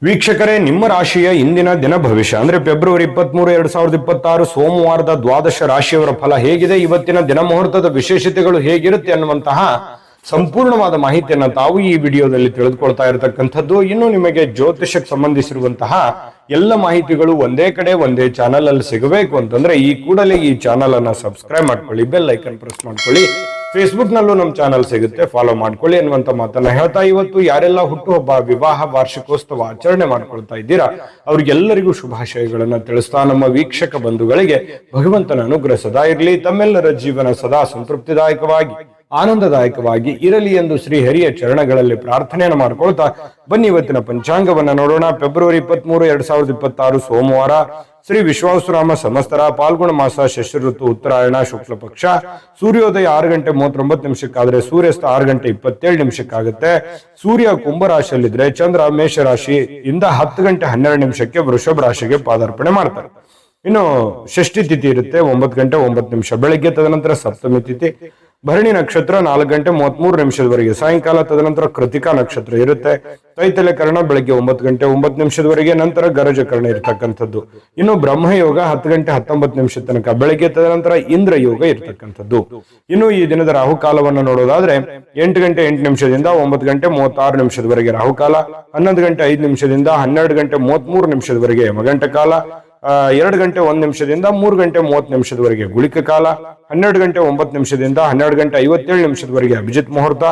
ವೀಕ್ಷಕರೇ, ನಿಮ್ಮ ರಾಶಿಯ ಇಂದಿನ ದಿನ ಭವಿಷ್ಯ ಅಂದ್ರೆ ಫೆಬ್ರವರಿ 23, 2026 ಸೋಮವಾರದ ದ್ವಾದಶ ರಾಶಿಯವರ ಫಲ ಹೇಗಿದೆ, ಇವತ್ತಿನ ದಿನ ಮುಹೂರ್ತದ ವಿಶೇಷತೆಗಳು ಹೇಗಿರುತ್ತೆ ಅನ್ನುವಂತಹ ಸಂಪೂರ್ಣವಾದ ಮಾಹಿತಿಯನ್ನ ತಾವು ಈ ವಿಡಿಯೋದಲ್ಲಿ ತಿಳಿದುಕೊಳ್ತಾ ಇರತಕ್ಕಂಥದ್ದು. ಇನ್ನು ನಿಮಗೆ ಜ್ಯೋತಿಷಕ್ಕೆ ಸಂಬಂಧಿಸಿರುವಂತಹ ಎಲ್ಲ ಮಾಹಿತಿಗಳು ಒಂದೇ ಕಡೆ ಒಂದೇ ಚಾನಲ್ ಅಲ್ಲಿ ಸಿಗಬೇಕು ಅಂತಂದ್ರೆ ಈ ಕೂಡಲೇ ಈ ಚಾನಲ್ ಅನ್ನ ಸಬ್ಸ್ಕ್ರೈಬ್ ಮಾಡ್ಕೊಳ್ಳಿ, ಬೆಲ್ ಐಕನ್ ಪ್ರೆಸ್ ಮಾಡ್ಕೊಳ್ಳಿ. ಫೇಸ್ಬುಕ್ ನಲ್ಲೂ ನಮ್ಮ ಚಾನಲ್ ಸಿಗುತ್ತೆ, ಫಾಲೋ ಮಾಡ್ಕೊಳ್ಳಿ ಅನ್ನುವಂತ ಮಾತನ್ನ ಹೇಳ್ತಾ, ಇವತ್ತು ಯಾರೆಲ್ಲ ಹುಟ್ಟುಹಬ್ಬ, ವಿವಾಹ, ವಾರ್ಷಿಕೋತ್ಸವ ಆಚರಣೆ ಮಾಡ್ಕೊಳ್ತಾ ಇದ್ದೀರಾ ಅವ್ರಿಗೆಲ್ಲರಿಗೂ ಶುಭಾಶಯಗಳನ್ನ ತಿಳಿಸ್ತಾ ನಮ್ಮ ವೀಕ್ಷಕ ಬಂಧುಗಳಿಗೆ ಭಗವಂತನ ಅನುಗ್ರಹ ಸದಾ ಇರಲಿ, ತಮ್ಮೆಲ್ಲರ ಜೀವನ ಸದಾ ಸಂತೃಪ್ತಿದಾಯಕವಾಗಿ ಆನಂದದಾಯಕವಾಗಿ ಇರಲಿ ಎಂದು ಶ್ರೀಹರಿಯ ಚರಣಗಳಲ್ಲಿ ಪ್ರಾರ್ಥನೆಯನ್ನು ಮಾಡ್ಕೊಳ್ತಾ ಬನ್ನಿ ಇವತ್ತಿನ ಪಂಚಾಂಗವನ್ನ ನೋಡೋಣ. ಫೆಬ್ರವರಿ 23, 2026 ಸೋಮವಾರ, ಶ್ರೀ ವಿಶ್ವಾವಸುನಾಮ ಸಂವತ್ಸರ, ಪಾಲ್ಗುಣ ಮಾಸ, ಶಶಿ ಋತು, ಉತ್ತರಾಯಣ, ಶುಕ್ಲ ಪಕ್ಷ. ಸೂರ್ಯೋದಯ 6 ಗಂಟೆ 39 ನಿಮಿಷಕ್ಕಾದ್ರೆ ಸೂರ್ಯಾಸ್ತ 6 ಗಂಟೆ 27 ನಿಮಿಷಕ್ಕಾಗುತ್ತೆ. ಸೂರ್ಯ ಕುಂಭರಾಶಿಯಲ್ಲಿದ್ರೆ ಚಂದ್ರ ಮೇಷರಾಶಿ ಇಂದ 10 ಗಂಟೆ 12 ನಿಮಿಷಕ್ಕೆ ವೃಷಭ ರಾಶಿಗೆ ಪಾದಾರ್ಪಣೆ ಮಾಡ್ತಾರೆ. ಇನ್ನು ಷಷ್ಠಿ ತಿಥಿ ಇರುತ್ತೆ 9 ಗಂಟೆ 9 ನಿಮಿಷ ಬೆಳಗ್ಗೆ, ತದನಂತರ ಸಪ್ತಮಿ ತಿಥಿ ಭರಣಿ ನಕ್ಷತ್ರ 4 ಗಂಟೆ 33 ನಿಮಿಷದವರೆಗೆ ಸಾಯಂಕಾಲ, ತದನಂತರ ಕೃತಿಕಾ ನಕ್ಷತ್ರ ಇರುತ್ತೆ. ತೈತಲೆ ಕರ್ಣ ಬೆಳಗ್ಗೆ 9 ಗಂಟೆ 9 ನಿಮಿಷದವರೆಗೆ, ನಂತರ ಗರಜ ಕರ್ಣ ಇರತಕ್ಕಂಥದ್ದು. ಇನ್ನು ಬ್ರಹ್ಮಯೋಗ 10 ಗಂಟೆ 19 ನಿಮಿಷ ತನಕ ಬೆಳಗ್ಗೆ, ತದನಂತರ ಇಂದ್ರ ಯೋಗ ಇರತಕ್ಕಂಥದ್ದು. ಇನ್ನು ಈ ದಿನದ ರಾಹುಕಾಲವನ್ನು ನೋಡೋದಾದ್ರೆ 8 ಗಂಟೆ 8 ನಿಮಿಷದಿಂದ 9 ಗಂಟೆ 36 ನಿಮಿಷದವರೆಗೆ ರಾಹುಕಾಲ, 11 ಗಂಟೆ 5 ನಿಮಿಷದಿಂದ 12 ಗಂಟೆ 33 ನಿಮಿಷದವರೆಗೆ ಯಮಗಂಟ ಕಾಲ, 2 ಗಂಟೆ 1 ನಿಮಿಷದಿಂದ 3 ಗಂಟೆ 30 ನಿಮಿಷದವರೆಗೆ ಗುಳಿಕ ಕಾಲ, 12 ಗಂಟೆ 9 ನಿಮಿಷದಿಂದ 12 ಗಂಟೆ 57 ನಿಮಿಷದವರೆಗೆ ಅಭಿಜಿತ್ ಮುಹೂರ್ತ,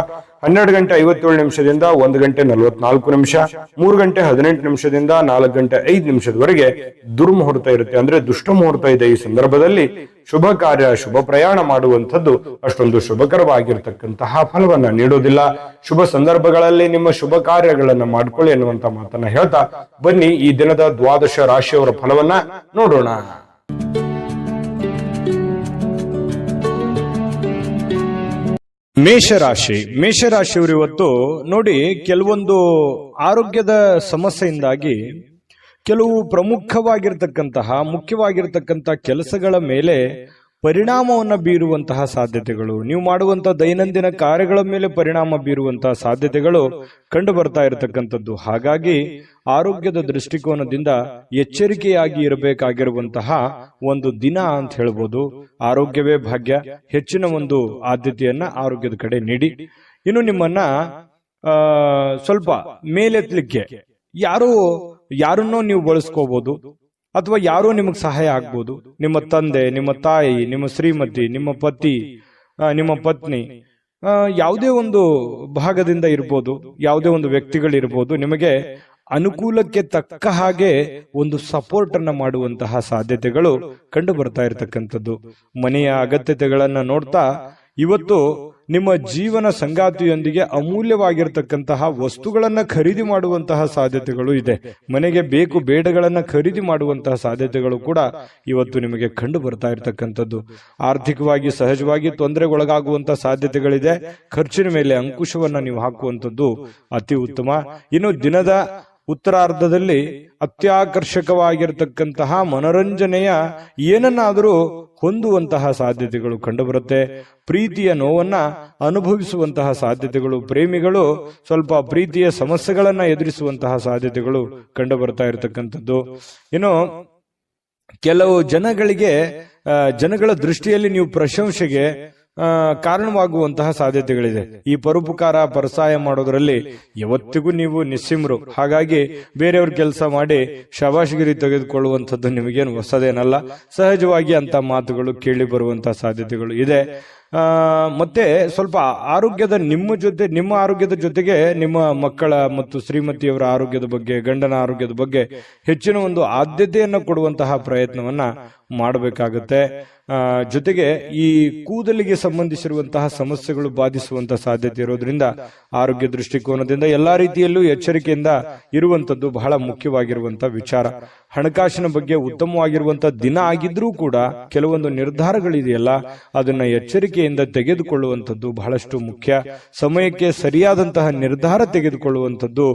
12 ಗಂಟೆ 57 ನಿಮಿಷದಿಂದ 1 ಗಂಟೆ 44 ನಿಮಿಷ, 3 ಗಂಟೆ 18 ನಿಮಿಷದಿಂದ 4 ಗಂಟೆ 5 ನಿಮಿಷದವರೆಗೆ ದುರ್ಮುಹೂರ್ತ ಇರುತ್ತೆ, ಅಂದ್ರೆ ದುಷ್ಟ ಮುಹೂರ್ತ ಇದೆ. ಈ ಸಂದರ್ಭದಲ್ಲಿ ಶುಭ ಕಾರ್ಯ, ಶುಭ ಪ್ರಯಾಣ ಮಾಡುವಂಥದ್ದು ಅಷ್ಟೊಂದು ಶುಭಕರವಾಗಿರ್ತಕ್ಕಂತಹ ಫಲವನ್ನ ನೀಡೋದಿಲ್ಲ. ಶುಭ ಸಂದರ್ಭಗಳಲ್ಲಿ ನಿಮ್ಮ ಶುಭ ಕಾರ್ಯಗಳನ್ನ ಮಾಡ್ಕೊಳ್ಳಿ ಅನ್ನುವಂತ ಮಾತನ್ನ ಹೇಳ್ತಾ ಬನ್ನಿ ಈ ದಿನದ ದ್ವಾದಶ ರಾಶಿಯವರ ಫಲವನ್ನ ನೋಡೋಣ. ಮೇಷರಾಶಿಯವರು ಇವತ್ತು ನೋಡಿ, ಕೆಲವೊಂದು ಆರೋಗ್ಯದ ಸಮಸ್ಯೆಯಿಂದಾಗಿ ಕೆಲವು ಪ್ರಮುಖವಾಗಿರ್ತಕ್ಕಂತಹ ಮುಖ್ಯವಾಗಿರ್ತಕ್ಕಂತಹ ಕೆಲಸಗಳ ಮೇಲೆ ಪರಿಣಾಮವನ್ನು ಬೀರುವಂತಹ ಸಾಧ್ಯತೆಗಳು, ನೀವು ಮಾಡುವಂತಹ ದೈನಂದಿನ ಕಾರ್ಯಗಳ ಮೇಲೆ ಪರಿಣಾಮ ಬೀರುವಂತಹ ಸಾಧ್ಯತೆಗಳು ಕಂಡು ಬರ್ತಾ ಇರತಕ್ಕಂಥದ್ದು. ಹಾಗಾಗಿ ಆರೋಗ್ಯದ ದೃಷ್ಟಿಕೋನದಿಂದ ಎಚ್ಚರಿಕೆಯಾಗಿ ಇರಬೇಕಾಗಿರುವಂತಹ ಒಂದು ದಿನ ಅಂತ ಹೇಳ್ಬೋದು. ಆರೋಗ್ಯವೇ ಭಾಗ್ಯ, ಹೆಚ್ಚಿನ ಒಂದು ಆದ್ಯತೆಯನ್ನ ಆರೋಗ್ಯದ ಕಡೆ ನೀಡಿ. ಇನ್ನು ನಿಮ್ಮನ್ನ ಸ್ವಲ್ಪ ಮೇಲೆತ್ತಲಿಕ್ಕೆ ಯಾರನ್ನೋ ನೀವು ಬಳಸ್ಕೋಬಹುದು, ಅಥವಾ ಯಾರೋ ನಿಮಗೆ ಸಹಾಯ ಆಗ್ಬೋದು. ನಿಮ್ಮ ತಂದೆ, ನಿಮ್ಮ ತಾಯಿ, ನಿಮ್ಮ ಶ್ರೀಮತಿ, ನಿಮ್ಮ ಪತಿ, ನಿಮ್ಮ ಪತ್ನಿ, ಯಾವುದೇ ಒಂದು ಭಾಗದಿಂದ ಇರ್ಬೋದು, ಯಾವುದೇ ಒಂದು ವ್ಯಕ್ತಿಗಳಿರ್ಬೋದು, ನಿಮಗೆ ಅನುಕೂಲಕ್ಕೆ ತಕ್ಕ ಹಾಗೆ ಒಂದು ಸಪೋರ್ಟ್ ಅನ್ನ ಮಾಡುವಂತಹ ಸಾಧ್ಯತೆಗಳು ಕಂಡು ಬರ್ತಾ ಇರತಕ್ಕಂಥದ್ದು. ಮನೆಯ ಅಗತ್ಯತೆಗಳನ್ನ ನೋಡ್ತಾ ಇವತ್ತು ನಿಮ್ಮ ಜೀವನ ಸಂಗಾತಿಯೊಂದಿಗೆ ಅಮೂಲ್ಯವಾಗಿರ್ತಕ್ಕಂತಹ ವಸ್ತುಗಳನ್ನ ಖರೀದಿ ಮಾಡುವಂತಹ ಸಾಧ್ಯತೆಗಳು ಇದೆ. ಮನೆಗೆ ಬೇಕು ಬೇಡಗಳನ್ನ ಖರೀದಿ ಮಾಡುವಂತಹ ಸಾಧ್ಯತೆಗಳು ಕೂಡ ಇವತ್ತು ನಿಮಗೆ ಕಂಡು ಬರ್ತಾ ಇರತಕ್ಕಂಥದ್ದು. ಆರ್ಥಿಕವಾಗಿ ಸಹಜವಾಗಿ ತೊಂದರೆಗೊಳಗಾಗುವಂತಹ ಸಾಧ್ಯತೆಗಳಿದೆ. ಖರ್ಚಿನ ಮೇಲೆ ಅಂಕುಶವನ್ನ ನೀವು ಹಾಕುವಂಥದ್ದು ಅತಿ ಉತ್ತಮ. ಇನ್ನು ದಿನದ ಉತ್ತರಾರ್ಧದಲ್ಲಿ ಅತ್ಯಾಕರ್ಷಕವಾಗಿರತಕ್ಕಂತಹ ಮನೋರಂಜನೆಯ ಏನನ್ನಾದರೂ ಹೊಂದುವಂತಹ ಸಾಧ್ಯತೆಗಳು ಕಂಡುಬರುತ್ತೆ. ಪ್ರೀತಿಯ ನೋವನ್ನ ಅನುಭವಿಸುವಂತಹ ಸಾಧ್ಯತೆಗಳು, ಪ್ರೇಮಿಗಳು ಸ್ವಲ್ಪ ಪ್ರೀತಿಯ ಸಮಸ್ಯೆಗಳನ್ನ ಎದುರಿಸುವಂತಹ ಸಾಧ್ಯತೆಗಳು ಕಂಡು ಬರ್ತಾ ಇರತಕ್ಕಂಥದ್ದು. ಇನ್ನು ಕೆಲವು ಜನಗಳ ದೃಷ್ಟಿಯಲ್ಲಿ ನೀವು ಪ್ರಶಂಸೆಗೆ ಕಾರಣವಾಗುವಂತಹ ಸಾಧ್ಯತೆಗಳಿದೆ. ಈ ಪರೋಪಕಾರ ಪರಸಹಾಯ ಮಾಡೋದ್ರಲ್ಲಿ ಯಾವತ್ತಿಗೂ ನೀವು ನಿಸ್ಸಿಮ್ರು. ಹಾಗಾಗಿ ಬೇರೆಯವ್ರ ಕೆಲಸ ಮಾಡಿ ಶಬಾಷ್ಗಿರಿ ತೆಗೆದುಕೊಳ್ಳುವಂಥದ್ದು ನಿಮಗೇನು ಹೊಸದೇನಲ್ಲ. ಸಹಜವಾಗಿ ಅಂತ ಮಾತುಗಳು ಕೇಳಿ ಬರುವಂತಹ ಸಾಧ್ಯತೆಗಳು ಇದೆ. ಮತ್ತೆ ಸ್ವಲ್ಪ ಆರೋಗ್ಯದ ನಿಮ್ಮ ಆರೋಗ್ಯದ ಜೊತೆಗೆ ನಿಮ್ಮ ಮಕ್ಕಳ ಮತ್ತು ಶ್ರೀಮತಿಯವರ ಆರೋಗ್ಯದ ಬಗ್ಗೆ, ಗಂಡನ ಆರೋಗ್ಯದ ಬಗ್ಗೆ ಹೆಚ್ಚಿನ ಒಂದು ಆದ್ಯತೆಯನ್ನು ಕೊಡುವಂತಹ ಪ್ರಯತ್ನವನ್ನ ಮಾಡಬೇಕಾಗುತ್ತೆ. ಜೊತೆಗೆ ಈ ಕೂದಲಿಗೆ ಸಂಬಂಧಿಸಿರುವಂತಹ ಸಮಸ್ಯೆಗಳು ಬಾಧಿಸುವಂತಹ ಸಾಧ್ಯತೆ ಇರೋದ್ರಿಂದ ಆರೋಗ್ಯ ದೃಷ್ಟಿಕೋನದಿಂದ ಎಲ್ಲಾ ರೀತಿಯಲ್ಲೂ ಎಚ್ಚರಿಕೆಯಿಂದ ಇರುವಂತದ್ದು ಬಹಳ ಮುಖ್ಯವಾಗಿರುವಂತಹ ವಿಚಾರ. ಹಣಕಾಸಿನ ಬಗ್ಗೆ ಉತ್ತಮವಾಗಿರುವಂತಹ ದಿನ ಆಗಿದ್ರೂ ಕೂಡ ಕೆಲವೊಂದು ನಿರ್ಧಾರಗಳಿದೆಯಲ್ಲ, ಅದನ್ನ ಎಚ್ಚರಿಕೆಯಿಂದ ತೆಗೆದುಕೊಳ್ಳುವಂಥದ್ದು ಬಹಳಷ್ಟು ಮುಖ್ಯ. ಸಮಯಕ್ಕೆ ಸರಿಯಾದಂತಹ ನಿರ್ಧಾರ ತೆಗೆದುಕೊಳ್ಳುವಂಥದ್ದು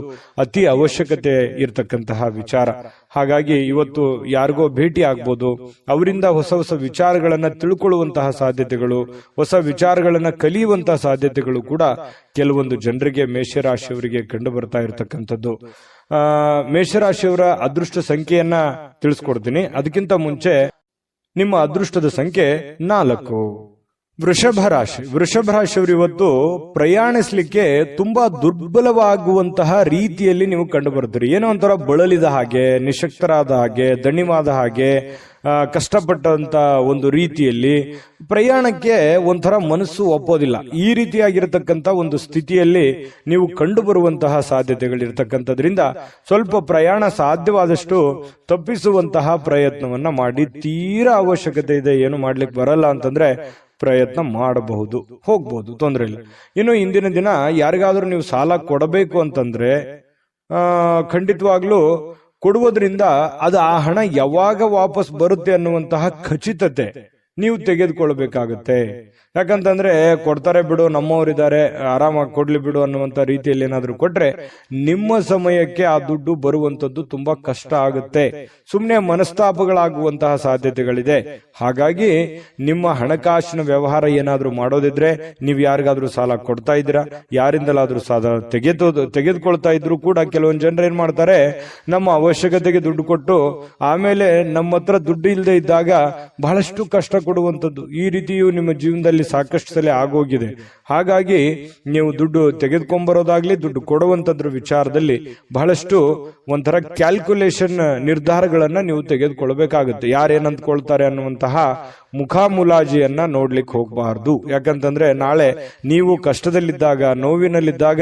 ಅತಿ ಅವಶ್ಯಕತೆ ಇರತಕ್ಕಂತಹ ವಿಚಾರ. ಹಾಗಾಗಿ ಇವತ್ತು ಯಾರಿಗೋ ಭೇಟಿ ಆಗ್ಬೋದು, ಅವರಿಂದ ಹೊಸ ಹೊಸ ವಿಚಾರಗಳನ್ನ ತಿಳ್ಕೊಳ್ಳುವಂತಹ ಸಾಧ್ಯತೆಗಳು, ಹೊಸ ವಿಚಾರಗಳನ್ನ ಕಲಿಯುವಂತಹ ಸಾಧ್ಯತೆಗಳು ಕೂಡ ಕೆಲವೊಂದು ಜನರಿಗೆ, ಮೇಷರಾಶಿಯವರಿಗೆ ಕಂಡು ಬರ್ತಾ ಇರತಕ್ಕಂಥದ್ದು. ಮೇಷರಾಶಿಯವರ ಅದೃಷ್ಟ ಸಂಖ್ಯೆಯನ್ನ ತಿಳಿಸ್ಕೊಡ್ತೀನಿ. ಅದಕ್ಕಿಂತ ಮುಂಚೆ ನಿಮ್ಮ ಅದೃಷ್ಟದ ಸಂಖ್ಯೆ 4. ವೃಷಭ ರಾಶಿಯವರು ಇವತ್ತು ಪ್ರಯಾಣಿಸ್ಲಿಕ್ಕೆ ತುಂಬಾ ದುರ್ಬಲವಾಗುವಂತಹ ರೀತಿಯಲ್ಲಿ ನೀವು ಕಂಡು ಬರ್ತೀರಿ. ಏನೋ ಒಂಥರ ಬಳಲಿದ ಹಾಗೆ, ನಿಶಕ್ತರಾದ ಹಾಗೆ, ದಣಿವಾದ ಹಾಗೆ, ಕಷ್ಟಪಟ್ಟಂತ ಒಂದು ರೀತಿಯಲ್ಲಿ ಪ್ರಯಾಣಕ್ಕೆ ಒಂಥರ ಮನಸ್ಸು ಒಪ್ಪೋದಿಲ್ಲ. ಈ ರೀತಿಯಾಗಿರತಕ್ಕಂತ ಒಂದು ಸ್ಥಿತಿಯಲ್ಲಿ ನೀವು ಕಂಡು ಬರುವಂತಹ ಸಾಧ್ಯತೆಗಳಿರ್ತಕ್ಕಂಥದ್ರಿಂದ ಸ್ವಲ್ಪ ಪ್ರಯಾಣ ಸಾಧ್ಯವಾದಷ್ಟು ತಪ್ಪಿಸುವಂತಹ ಪ್ರಯತ್ನವನ್ನ ಮಾಡಿ. ತೀರಾ ಅವಶ್ಯಕತೆ ಇದೆ, ಏನು ಮಾಡ್ಲಿಕ್ಕೆ ಬರಲ್ಲ ಅಂತಂದ್ರೆ ಪ್ರಯತ್ನ ಮಾಡಬಹುದು, ಹೋಗ್ಬಹುದು, ತೊಂದರೆ ಇಲ್ಲ. ಇನ್ನು ಇಂದಿನ ದಿನ ಯಾರಿಗಾದ್ರೂ ನೀವು ಸಾಲ ಕೊಡಬೇಕು ಅಂತಂದ್ರೆ ಖಂಡಿತವಾಗ್ಲೂ ಕೊಡುವುದರಿಂದ ಅದು ಆ ಹಣ ಯಾವಾಗ ವಾಪಸ್ ಬರುತ್ತೆ ಅನ್ನುವಂತಹ ಖಚಿತತೆ ನೀವು ತೆಗೆದುಕೊಳ್ಬೇಕಾಗತ್ತೆ. ಯಾಕಂತಂದ್ರೆ ಕೊಡ್ತಾರೆ ಬಿಡು, ನಮ್ಮವರಿದ್ದಾರೆ, ಆರಾಮಾಗಿ ಕೊಡ್ಲಿ ಬಿಡು ಅನ್ನುವಂತ ರೀತಿಯಲ್ಲಿ ಏನಾದ್ರೂ ಕೊಟ್ರೆ ನಿಮ್ಮ ಸಮಯಕ್ಕೆ ಆ ದುಡ್ಡು ಬರುವಂತದ್ದು ತುಂಬಾ ಕಷ್ಟ ಆಗುತ್ತೆ. ಸುಮ್ಮನೆ ಮನಸ್ತಾಪಗಳಾಗುವಂತಹ ಸಾಧ್ಯತೆಗಳಿದೆ. ಹಾಗಾಗಿ ನಿಮ್ಮ ಹಣಕಾಸಿನ ವ್ಯವಹಾರ ಏನಾದ್ರೂ ಮಾಡೋದಿದ್ರೆ, ನೀವು ಯಾರಿಗಾದ್ರೂ ಸಾಲ ಕೊಡ್ತಾ ಇದ್ದೀರಾ, ಯಾರಿಂದಲಾದ್ರೂ ಸಾಲ ತೆಗೆದುಕೊಳ್ತಾ ಇದ್ರು ಕೂಡ ಕೆಲವೊಂದು ಜನರು ಏನ್ ಮಾಡ್ತಾರೆ, ನಮ್ಮ ಅವಶ್ಯಕತೆಗೆ ದುಡ್ಡು ಕೊಟ್ಟು ಆಮೇಲೆ ನಮ್ಮ ಹತ್ರ ದುಡ್ಡು ಇಲ್ಲದೆ ಇದ್ದಾಗ ಬಹಳಷ್ಟು ಕಷ್ಟ ಕೊಡುವಂಥದ್ದು. ಈ ರೀತಿಯು ನಿಮ್ಮ ಜೀವನದಲ್ಲಿ ಸಾಕಷ್ಟು ಸಲ ಆಗೋಗಿದೆ. ಹಾಗಾಗಿ ನೀವು ದುಡ್ಡು ತೆಗೆದುಕೊಂಡ್ಬರೋದಾಗ್ಲಿ, ದುಡ್ಡು ಕೊಡುವಂತದ್ರ ವಿಚಾರದಲ್ಲಿ ಬಹಳಷ್ಟು ಒಂಥರ ಕ್ಯಾಲ್ಕುಲೇಷನ್ ನಿರ್ಧಾರಗಳನ್ನ ನೀವು ತೆಗೆದುಕೊಳ್ಬೇಕಾಗುತ್ತೆ. ಯಾರೇನಂತ್ಕೊಳ್ತಾರೆ ಅನ್ನುವಂತಹ ಮುಖಾಮುಲಾಜಿಯನ್ನ ನೋಡ್ಲಿಕ್ಕೆ ಹೋಗಬಾರ್ದು. ಯಾಕಂತಂದ್ರೆ ನಾಳೆ ನೀವು ಕಷ್ಟದಲ್ಲಿದ್ದಾಗ, ನೋವಿನಲ್ಲಿದ್ದಾಗ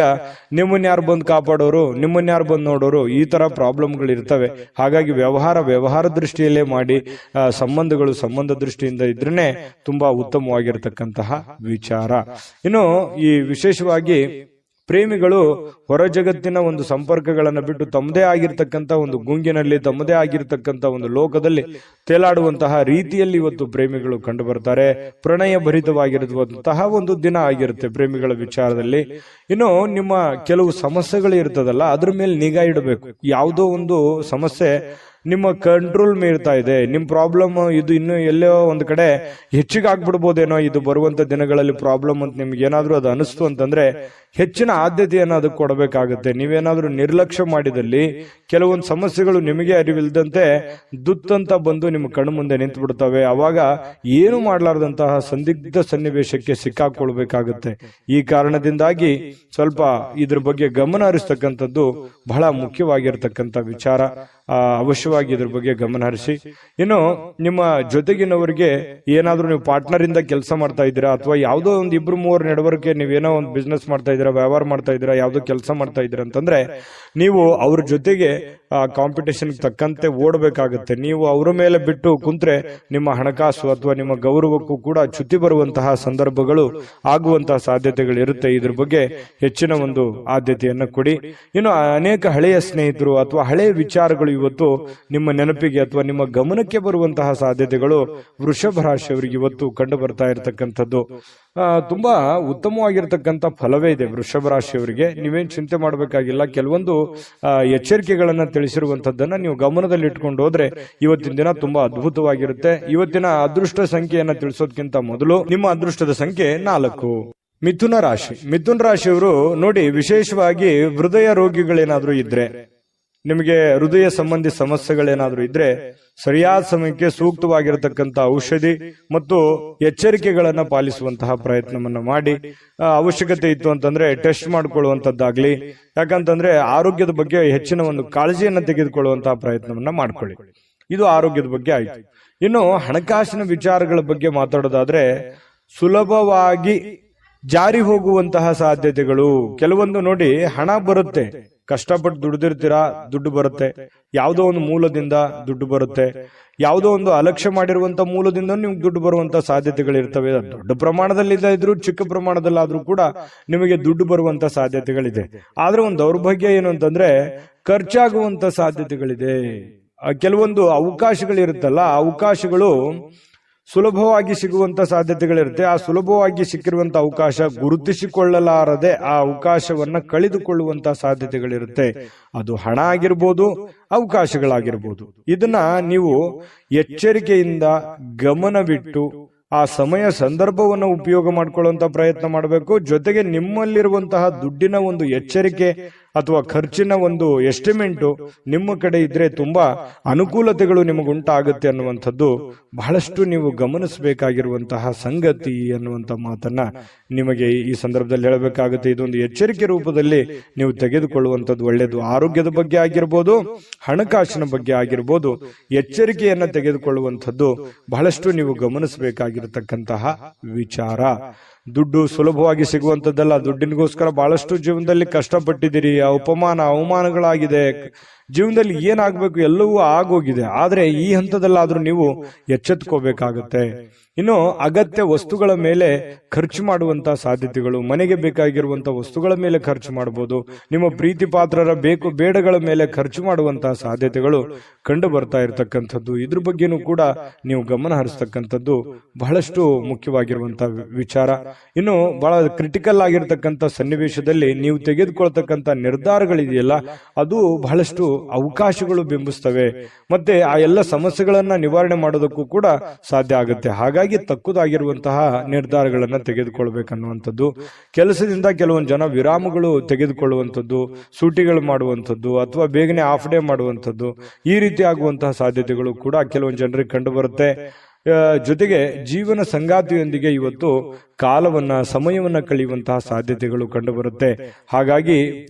ನಿಮ್ಮನ್ನ ಯಾರು ಬಂದು ಕಾಪಾಡೋರು, ನಿಮ್ಮನ್ನ ಯಾರು ಬಂದು ನೋಡೋರು, ಈ ತರ ಪ್ರಾಬ್ಲಮ್ಗಳು ಇರ್ತವೆ. ಹಾಗಾಗಿ ವ್ಯವಹಾರ ದೃಷ್ಟಿಯಲ್ಲೇ ಮಾಡಿ. ಸಂಬಂಧ ದೃಷ್ಟಿಯಿಂದ ಇದ್ರೇನೆ ತುಂಬಾ ಉತ್ತಮವಾಗಿರತಕ್ಕಂತಹ ವಿಚಾರ. ಇನ್ನು ಈ ವಿಶೇಷವಾಗಿ ಪ್ರೇಮಿಗಳು ಹೊರ ಜಗತ್ತಿನ ಒಂದು ಸಂಪರ್ಕಗಳನ್ನು ಬಿಟ್ಟು ತಮ್ಮದೇ ಆಗಿರ್ತಕ್ಕಂಥ ಒಂದು ಗುಂಗಿನಲ್ಲಿ, ತಮ್ಮದೇ ಆಗಿರ್ತಕ್ಕಂಥ ಒಂದು ಲೋಕದಲ್ಲಿ ತೇಲಾಡುವಂತಹ ರೀತಿಯಲ್ಲಿ ಇವತ್ತು ಪ್ರೇಮಿಗಳು ಕಂಡು ಬರ್ತಾರೆ. ಪ್ರಣಯ ಭರಿತವಾಗಿರುವಂತಹ ಒಂದು ದಿನ ಆಗಿರುತ್ತೆ ಪ್ರೇಮಿಗಳ ವಿಚಾರದಲ್ಲಿ. ಇನ್ನು ನಿಮ್ಮ ಕೆಲವು ಸಮಸ್ಯೆಗಳು ಇರ್ತದಲ್ಲ, ಅದ್ರ ಮೇಲೆ ನಿಗಾ ಇಡಬೇಕು. ಯಾವುದೋ ಒಂದು ಸಮಸ್ಯೆ ನಿಮ್ಮ ಕಂಟ್ರೋಲ್ ಮೀರ್ತಾ ಇದೆ, ನಿಮ್ ಪ್ರಾಬ್ಲಮ್ ಇದು ಇನ್ನು ಎಲ್ಲೋ ಒಂದು ಕಡೆ ಹೆಚ್ಚಿಗೆ ಆಗ್ಬಿಡ್ಬೋದೇನೋ ಇದು ಬರುವಂತ ದಿನಗಳಲ್ಲಿ ಪ್ರಾಬ್ಲಮ್ ಅಂತ ನಿಮ್ಗೆ ಏನಾದ್ರೂ ಅದು ಅನಿಸ್ತು ಅಂತಂದ್ರೆ ಹೆಚ್ಚಿನ ಆದ್ಯತೆಯನ್ನು ಅದಕ್ಕೆ ಕೊಡಬೇಕಾಗುತ್ತೆ. ನೀವೇನಾದ್ರೂ ನಿರ್ಲಕ್ಷ್ಯ ಮಾಡಿದಲ್ಲಿ ಕೆಲವೊಂದು ಸಮಸ್ಯೆಗಳು ನಿಮಗೆ ಅರಿವಿಲ್ಲದಂತೆ ದುತ್ತಂತ ಬಂದು ನಿಮ್ಮ ಕಣ್ಣು ಮುಂದೆ ನಿಂತು ಬಿಡ್ತವೆ. ಅವಾಗ ಏನು ಮಾಡಲಾರ್ದಂತಹ ಸಂದಿಗ್ಧ ಸನ್ನಿವೇಶಕ್ಕೆ ಸಿಕ್ಕಾಕೊಳ್ಬೇಕಾಗುತ್ತೆ. ಈ ಕಾರಣದಿಂದಾಗಿ ಸ್ವಲ್ಪ ಇದ್ರ ಬಗ್ಗೆ ಗಮನ ಹರಿಸ್ತಕ್ಕಂಥದ್ದು ಬಹಳ ಮುಖ್ಯವಾಗಿರ್ತಕ್ಕಂಥ ವಿಚಾರ. ಅವಶ್ಯವಾಗಿ ಇದ್ರ ಬಗ್ಗೆ ಗಮನ ಹರಿಸಿ. ಇನ್ನು ನಿಮ್ಮ ಜೊತೆಗಿನವರಿಗೆ ಏನಾದ್ರೂ ನೀವು ಪಾರ್ಟ್ನರ್ ಇಂದ ಕೆಲಸ ಮಾಡ್ತಾ ಇದ್ದೀರಾ, ಅಥವಾ ಯಾವುದೋ ಒಂದು 2-3 ನಡವಳಿಕೆ ನೀವೇನೋ ಒಂದು ಬಿಸ್ನೆಸ್ ಮಾಡ್ತಾ ಇದ್ದೀರಾ, ವ್ಯವಹಾರ ಮಾಡ್ತಾ ಇದ್ದೀರಾ, ಯಾವುದೋ ಕೆಲಸ ಮಾಡ್ತಾ ಇದ್ದೀರಾ ಅಂತಂದ್ರೆ ನೀವು ಅವ್ರ ಜೊತೆಗೆ ಕಾಂಪಿಟೇಷನ್ ತಕ್ಕಂತೆ ಓಡಬೇಕಾಗುತ್ತೆ. ನೀವು ಅವರ ಮೇಲೆ ಬಿಟ್ಟು ಕುಂತ್ರೆ ನಿಮ್ಮ ಹಣಕಾಸು ಅಥವಾ ನಿಮ್ಮ ಗೌರವಕ್ಕೂ ಕೂಡ ಚ್ಯುತಿ ಬರುವಂತಹ ಸಂದರ್ಭಗಳು ಆಗುವಂತಹ ಸಾಧ್ಯತೆಗಳು ಇರುತ್ತೆ. ಇದ್ರ ಬಗ್ಗೆ ಹೆಚ್ಚಿನ ಒಂದು ಆದ್ಯತೆಯನ್ನು ಕೊಡಿ. ಇನ್ನು ಅನೇಕ ಹಳೆಯ ಸ್ನೇಹಿತರು ಅಥವಾ ಹಳೆಯ ವಿಚಾರಗಳು ಇವತ್ತು ನಿಮ್ಮ ನೆನಪಿಗೆ ಅಥವಾ ನಿಮ್ಮ ಗಮನಕ್ಕೆ ಬರುವಂತಹ ಸಾಧ್ಯತೆಗಳು ವೃಷಭ ರಾಶಿಯವರಿಗೆ ಇವತ್ತು ಕಂಡು ಬರ್ತಾ ಇರತಕ್ಕಂಥದ್ದು. ತುಂಬಾ ಉತ್ತಮವಾಗಿರ್ತಕ್ಕಂಥ ಫಲವೇ ಇದೆ ವೃಷಭ ರಾಶಿಯವರಿಗೆ. ನೀವೇನ್ ಚಿಂತೆ ಮಾಡಬೇಕಾಗಿಲ್ಲ. ಕೆಲವೊಂದು ಎಚ್ಚರಿಕೆಗಳನ್ನ ತಿಳಿಸಿರುವಂತದ್ದನ್ನ ನೀವು ಗಮನದಲ್ಲಿ ಇಟ್ಕೊಂಡು ಹೋದ್ರೆ ಇವತ್ತಿನ ದಿನ ತುಂಬಾ ಅದ್ಭುತವಾಗಿರುತ್ತೆ. ಇವತ್ತಿನ ಅದೃಷ್ಟ ಸಂಖ್ಯೆಯನ್ನ ತಿಳಿಸೋದಕ್ಕಿಂತ ಮೊದಲು ನಿಮ್ಮ ಅದೃಷ್ಟದ ಸಂಖ್ಯೆ 4. ಮಿಥುನ ರಾಶಿಯವರು ನೋಡಿ, ವಿಶೇಷವಾಗಿ ಹೃದಯ ರೋಗಿಗಳೇನಾದ್ರೂ ಇದ್ರೆ, ನಿಮಗೆ ಹೃದಯ ಸಂಬಂಧಿ ಸಮಸ್ಯೆಗಳೇನಾದ್ರೂ ಇದ್ರೆ ಸರಿಯಾದ ಸಮಯಕ್ಕೆ ಸೂಕ್ತವಾಗಿರತಕ್ಕಂಥ ಔಷಧಿ ಮತ್ತು ಎಚ್ಚರಿಕೆಗಳನ್ನ ಪಾಲಿಸುವಂತಹ ಪ್ರಯತ್ನವನ್ನ ಮಾಡಿ. ಅವಶ್ಯಕತೆ ಇತ್ತು ಅಂತಂದ್ರೆ ಟೆಸ್ಟ್ ಮಾಡ್ಕೊಳ್ಳುವಂತದ್ದಾಗ್ಲಿ, ಯಾಕಂತಂದ್ರೆ ಆರೋಗ್ಯದ ಬಗ್ಗೆ ಹೆಚ್ಚಿನ ಒಂದು ಕಾಳಜಿಯನ್ನ ತೆಗೆದುಕೊಳ್ಳುವಂತಹ ಪ್ರಯತ್ನವನ್ನ ಮಾಡ್ಕೊಳ್ಳಿ. ಇದು ಆರೋಗ್ಯದ ಬಗ್ಗೆ ಆಯ್ತು. ಇನ್ನು ಹಣಕಾಸಿನ ವಿಚಾರಗಳ ಬಗ್ಗೆ ಮಾತಾಡೋದಾದ್ರೆ ಸುಲಭವಾಗಿ ಜಾರಿ ಹೋಗುವಂತಹ ಸಾಧ್ಯತೆಗಳು ಕೆಲವೊಂದು. ನೋಡಿ, ಹಣ ಬರುತ್ತೆ, ಕಷ್ಟಪಟ್ಟು ದುಡಿದಿರ್ತೀರಾ, ದುಡ್ಡು ಬರುತ್ತೆ. ಯಾವುದೋ ಒಂದು ಮೂಲದಿಂದ ದುಡ್ಡು ಬರುತ್ತೆ, ಯಾವುದೋ ಒಂದು ಅಲಕ್ಷ್ಯ ಮಾಡಿರುವಂತ ಮೂಲದಿಂದ ನಿಮ್ಗೆ ದುಡ್ಡು ಬರುವಂತ ಸಾಧ್ಯತೆಗಳಿರ್ತವೆ. ದೊಡ್ಡ ಪ್ರಮಾಣದಲ್ಲಿ ಇದ್ರೂ ಚಿಕ್ಕ ಪ್ರಮಾಣದಲ್ಲಾದ್ರೂ ಕೂಡ ನಿಮಗೆ ದುಡ್ಡು ಬರುವಂತ ಸಾಧ್ಯತೆಗಳಿದೆ. ಆದ್ರೆ ಒಂದು ದೌರ್ಭಾಗ್ಯ ಏನು ಅಂತಂದ್ರೆ ಖರ್ಚಾಗುವಂತ ಸಾಧ್ಯತೆಗಳಿದೆ. ಕೆಲವೊಂದು ಅವಕಾಶಗಳಿರುತ್ತಲ್ಲ, ಆ ಅವಕಾಶಗಳು ಸುಲಭವಾಗಿ ಸಿಗುವಂತ ಸಾಧ್ಯತೆಗಳಿರುತ್ತೆ. ಆ ಸುಲಭವಾಗಿ ಸಿಕ್ಕಿರುವಂತ ಅವಕಾಶ ಗುರುತಿಸಿಕೊಳ್ಳಲಾರದೆ ಆ ಅವಕಾಶವನ್ನ ಕಳೆದುಕೊಳ್ಳುವಂತ ಸಾಧ್ಯತೆಗಳಿರುತ್ತೆ. ಅದು ಹಣ ಆಗಿರ್ಬೋದು, ಅವಕಾಶಗಳಾಗಿರ್ಬೋದು. ಇದನ್ನ ನೀವು ಎಚ್ಚರಿಕೆಯಿಂದ ಗಮನವಿಟ್ಟು ಆ ಸಮಯ ಸಂದರ್ಭವನ್ನು ಉಪಯೋಗ ಮಾಡಿಕೊಳ್ಳುವಂತ ಪ್ರಯತ್ನ ಮಾಡಬೇಕು. ಜೊತೆಗೆ ನಿಮ್ಮಲ್ಲಿರುವಂತಹ ದುಡ್ಡಿನ ಒಂದು ಎಚ್ಚರಿಕೆ ಅಥವಾ ಖರ್ಚಿನ ಒಂದು ಎಸ್ಟಿಮೇಟು ನಿಮ್ಮ ಕಡೆ ಇದ್ರೆ ತುಂಬಾ ಅನುಕೂಲತೆಗಳು ನಿಮಗುಂಟಾಗುತ್ತೆ ಅನ್ನುವಂಥದ್ದು ಬಹಳಷ್ಟು ನೀವು ಗಮನಿಸಬೇಕಾಗಿರುವಂತಹ ಸಂಗತಿ ಅನ್ನುವಂಥ ಮಾತನ್ನ ನಿಮಗೆ ಈ ಸಂದರ್ಭದಲ್ಲಿ ಹೇಳಬೇಕಾಗುತ್ತೆ. ಇದೊಂದು ಎಚ್ಚರಿಕೆ ರೂಪದಲ್ಲಿ ನೀವು ತೆಗೆದುಕೊಳ್ಳುವಂಥದ್ದು ಒಳ್ಳೆಯದು. ಆರೋಗ್ಯದ ಬಗ್ಗೆ ಆಗಿರ್ಬೋದು, ಹಣಕಾಸಿನ ಬಗ್ಗೆ ಆಗಿರ್ಬೋದು, ಎಚ್ಚರಿಕೆಯನ್ನ ತೆಗೆದುಕೊಳ್ಳುವಂಥದ್ದು ಬಹಳಷ್ಟು ನೀವು ಗಮನಿಸಬೇಕಾಗಿರತಕ್ಕಂತಹ ವಿಚಾರ. ದುಡ್ಡು ಸುಲಭವಾಗಿ ಸಿಗುವಂಥದ್ದಲ್ಲ. ದುಡ್ಡಿನಿಗೋಸ್ಕರ ಬಹಳಷ್ಟು ಜೀವನದಲ್ಲಿ ಕಷ್ಟಪಟ್ಟಿದ್ದೀರಿ, ಅವಮಾನಗಳಾಗಿದೆ, ಜೀವನದಲ್ಲಿ ಏನಾಗಬೇಕು ಎಲ್ಲವೂ ಆಗೋಗಿದೆ. ಆದ್ರೆ ಈ ಹಂತದಲ್ಲಾದ್ರೂ ನೀವು ಎಚ್ಚೆತ್ಕೋಬೇಕಾಗತ್ತೆ. ಇನ್ನು ಅಗತ್ಯ ವಸ್ತುಗಳ ಮೇಲೆ ಖರ್ಚು ಮಾಡುವಂತಹ ಸಾಧ್ಯತೆಗಳು, ಮನೆಗೆ ಬೇಕಾಗಿರುವಂತಹ ವಸ್ತುಗಳ ಮೇಲೆ ಖರ್ಚು ಮಾಡಬಹುದು. ನಿಮ್ಮ ಪ್ರೀತಿ ಪಾತ್ರರ ಬೇಕು ಬೇಡಗಳ ಮೇಲೆ ಖರ್ಚು ಮಾಡುವಂತಹ ಸಾಧ್ಯತೆಗಳು ಕಂಡು ಬರ್ತಾ ಇರತಕ್ಕಂಥದ್ದು. ಇದ್ರ ಬಗ್ಗೆನೂ ಕೂಡ ನೀವು ಗಮನ ಹರಿಸ್ತಕ್ಕಂಥದ್ದು ಬಹಳಷ್ಟು ಮುಖ್ಯವಾಗಿರುವಂತಹ ವಿಚಾರ. ಇನ್ನು ಬಹಳ ಕ್ರಿಟಿಕಲ್ ಆಗಿರ್ತಕ್ಕಂಥ ಸನ್ನಿವೇಶದಲ್ಲಿ ನೀವು ತೆಗೆದುಕೊಳ್ತಕ್ಕಂಥ ನಿರ್ಧಾರಗಳಿದೆಯಲ್ಲ, ಅದು ಬಹಳಷ್ಟು ಅವಕಾಶಗಳು ಬಿಂಬಿಸ್ತವೆ. ಮತ್ತೆ ಆ ಎಲ್ಲ ಸಮಸ್ಯೆಗಳನ್ನ ನಿವಾರಣೆ ಮಾಡೋದಕ್ಕೂ ಕೂಡ ಸಾಧ್ಯ ಆಗುತ್ತೆ. ಹಾಗಾಗಿ ತಕ್ಕುದಾಗಿರುವಂತಹ ನಿರ್ಧಾರಗಳನ್ನ ತೆಗೆದುಕೊಳ್ಬೇಕನ್ನುವಂಥದ್ದು. ಕೆಲಸದಿಂದ ಕೆಲವೊಂದು ಜನ ವಿರಾಮಗಳು ತೆಗೆದುಕೊಳ್ಳುವಂಥದ್ದು, ಸೂಟಿಗಳು ಮಾಡುವಂಥದ್ದು, ಅಥವಾ ಬೇಗನೆ ಆಫ್ ಡೇ ಮಾಡುವಂಥದ್ದು, ಈ ರೀತಿ ಆಗುವಂತಹ ಸಾಧ್ಯತೆಗಳು ಕೂಡ ಕೆಲವೊಂದು ಜನರಿಗೆ ಕಂಡು ಬರುತ್ತೆ. ಜೊತೆಗೆ ಜೀವನ ಸಂಗಾತಿಯೊಂದಿಗೆ ಇವತ್ತು ಸಮಯವನ್ನ ಕಳೆಯುವಂತಹ ಸಾಧ್ಯತೆಗಳು ಕಂಡು ಬರುತ್ತೆ. ಹಾಗಾಗಿ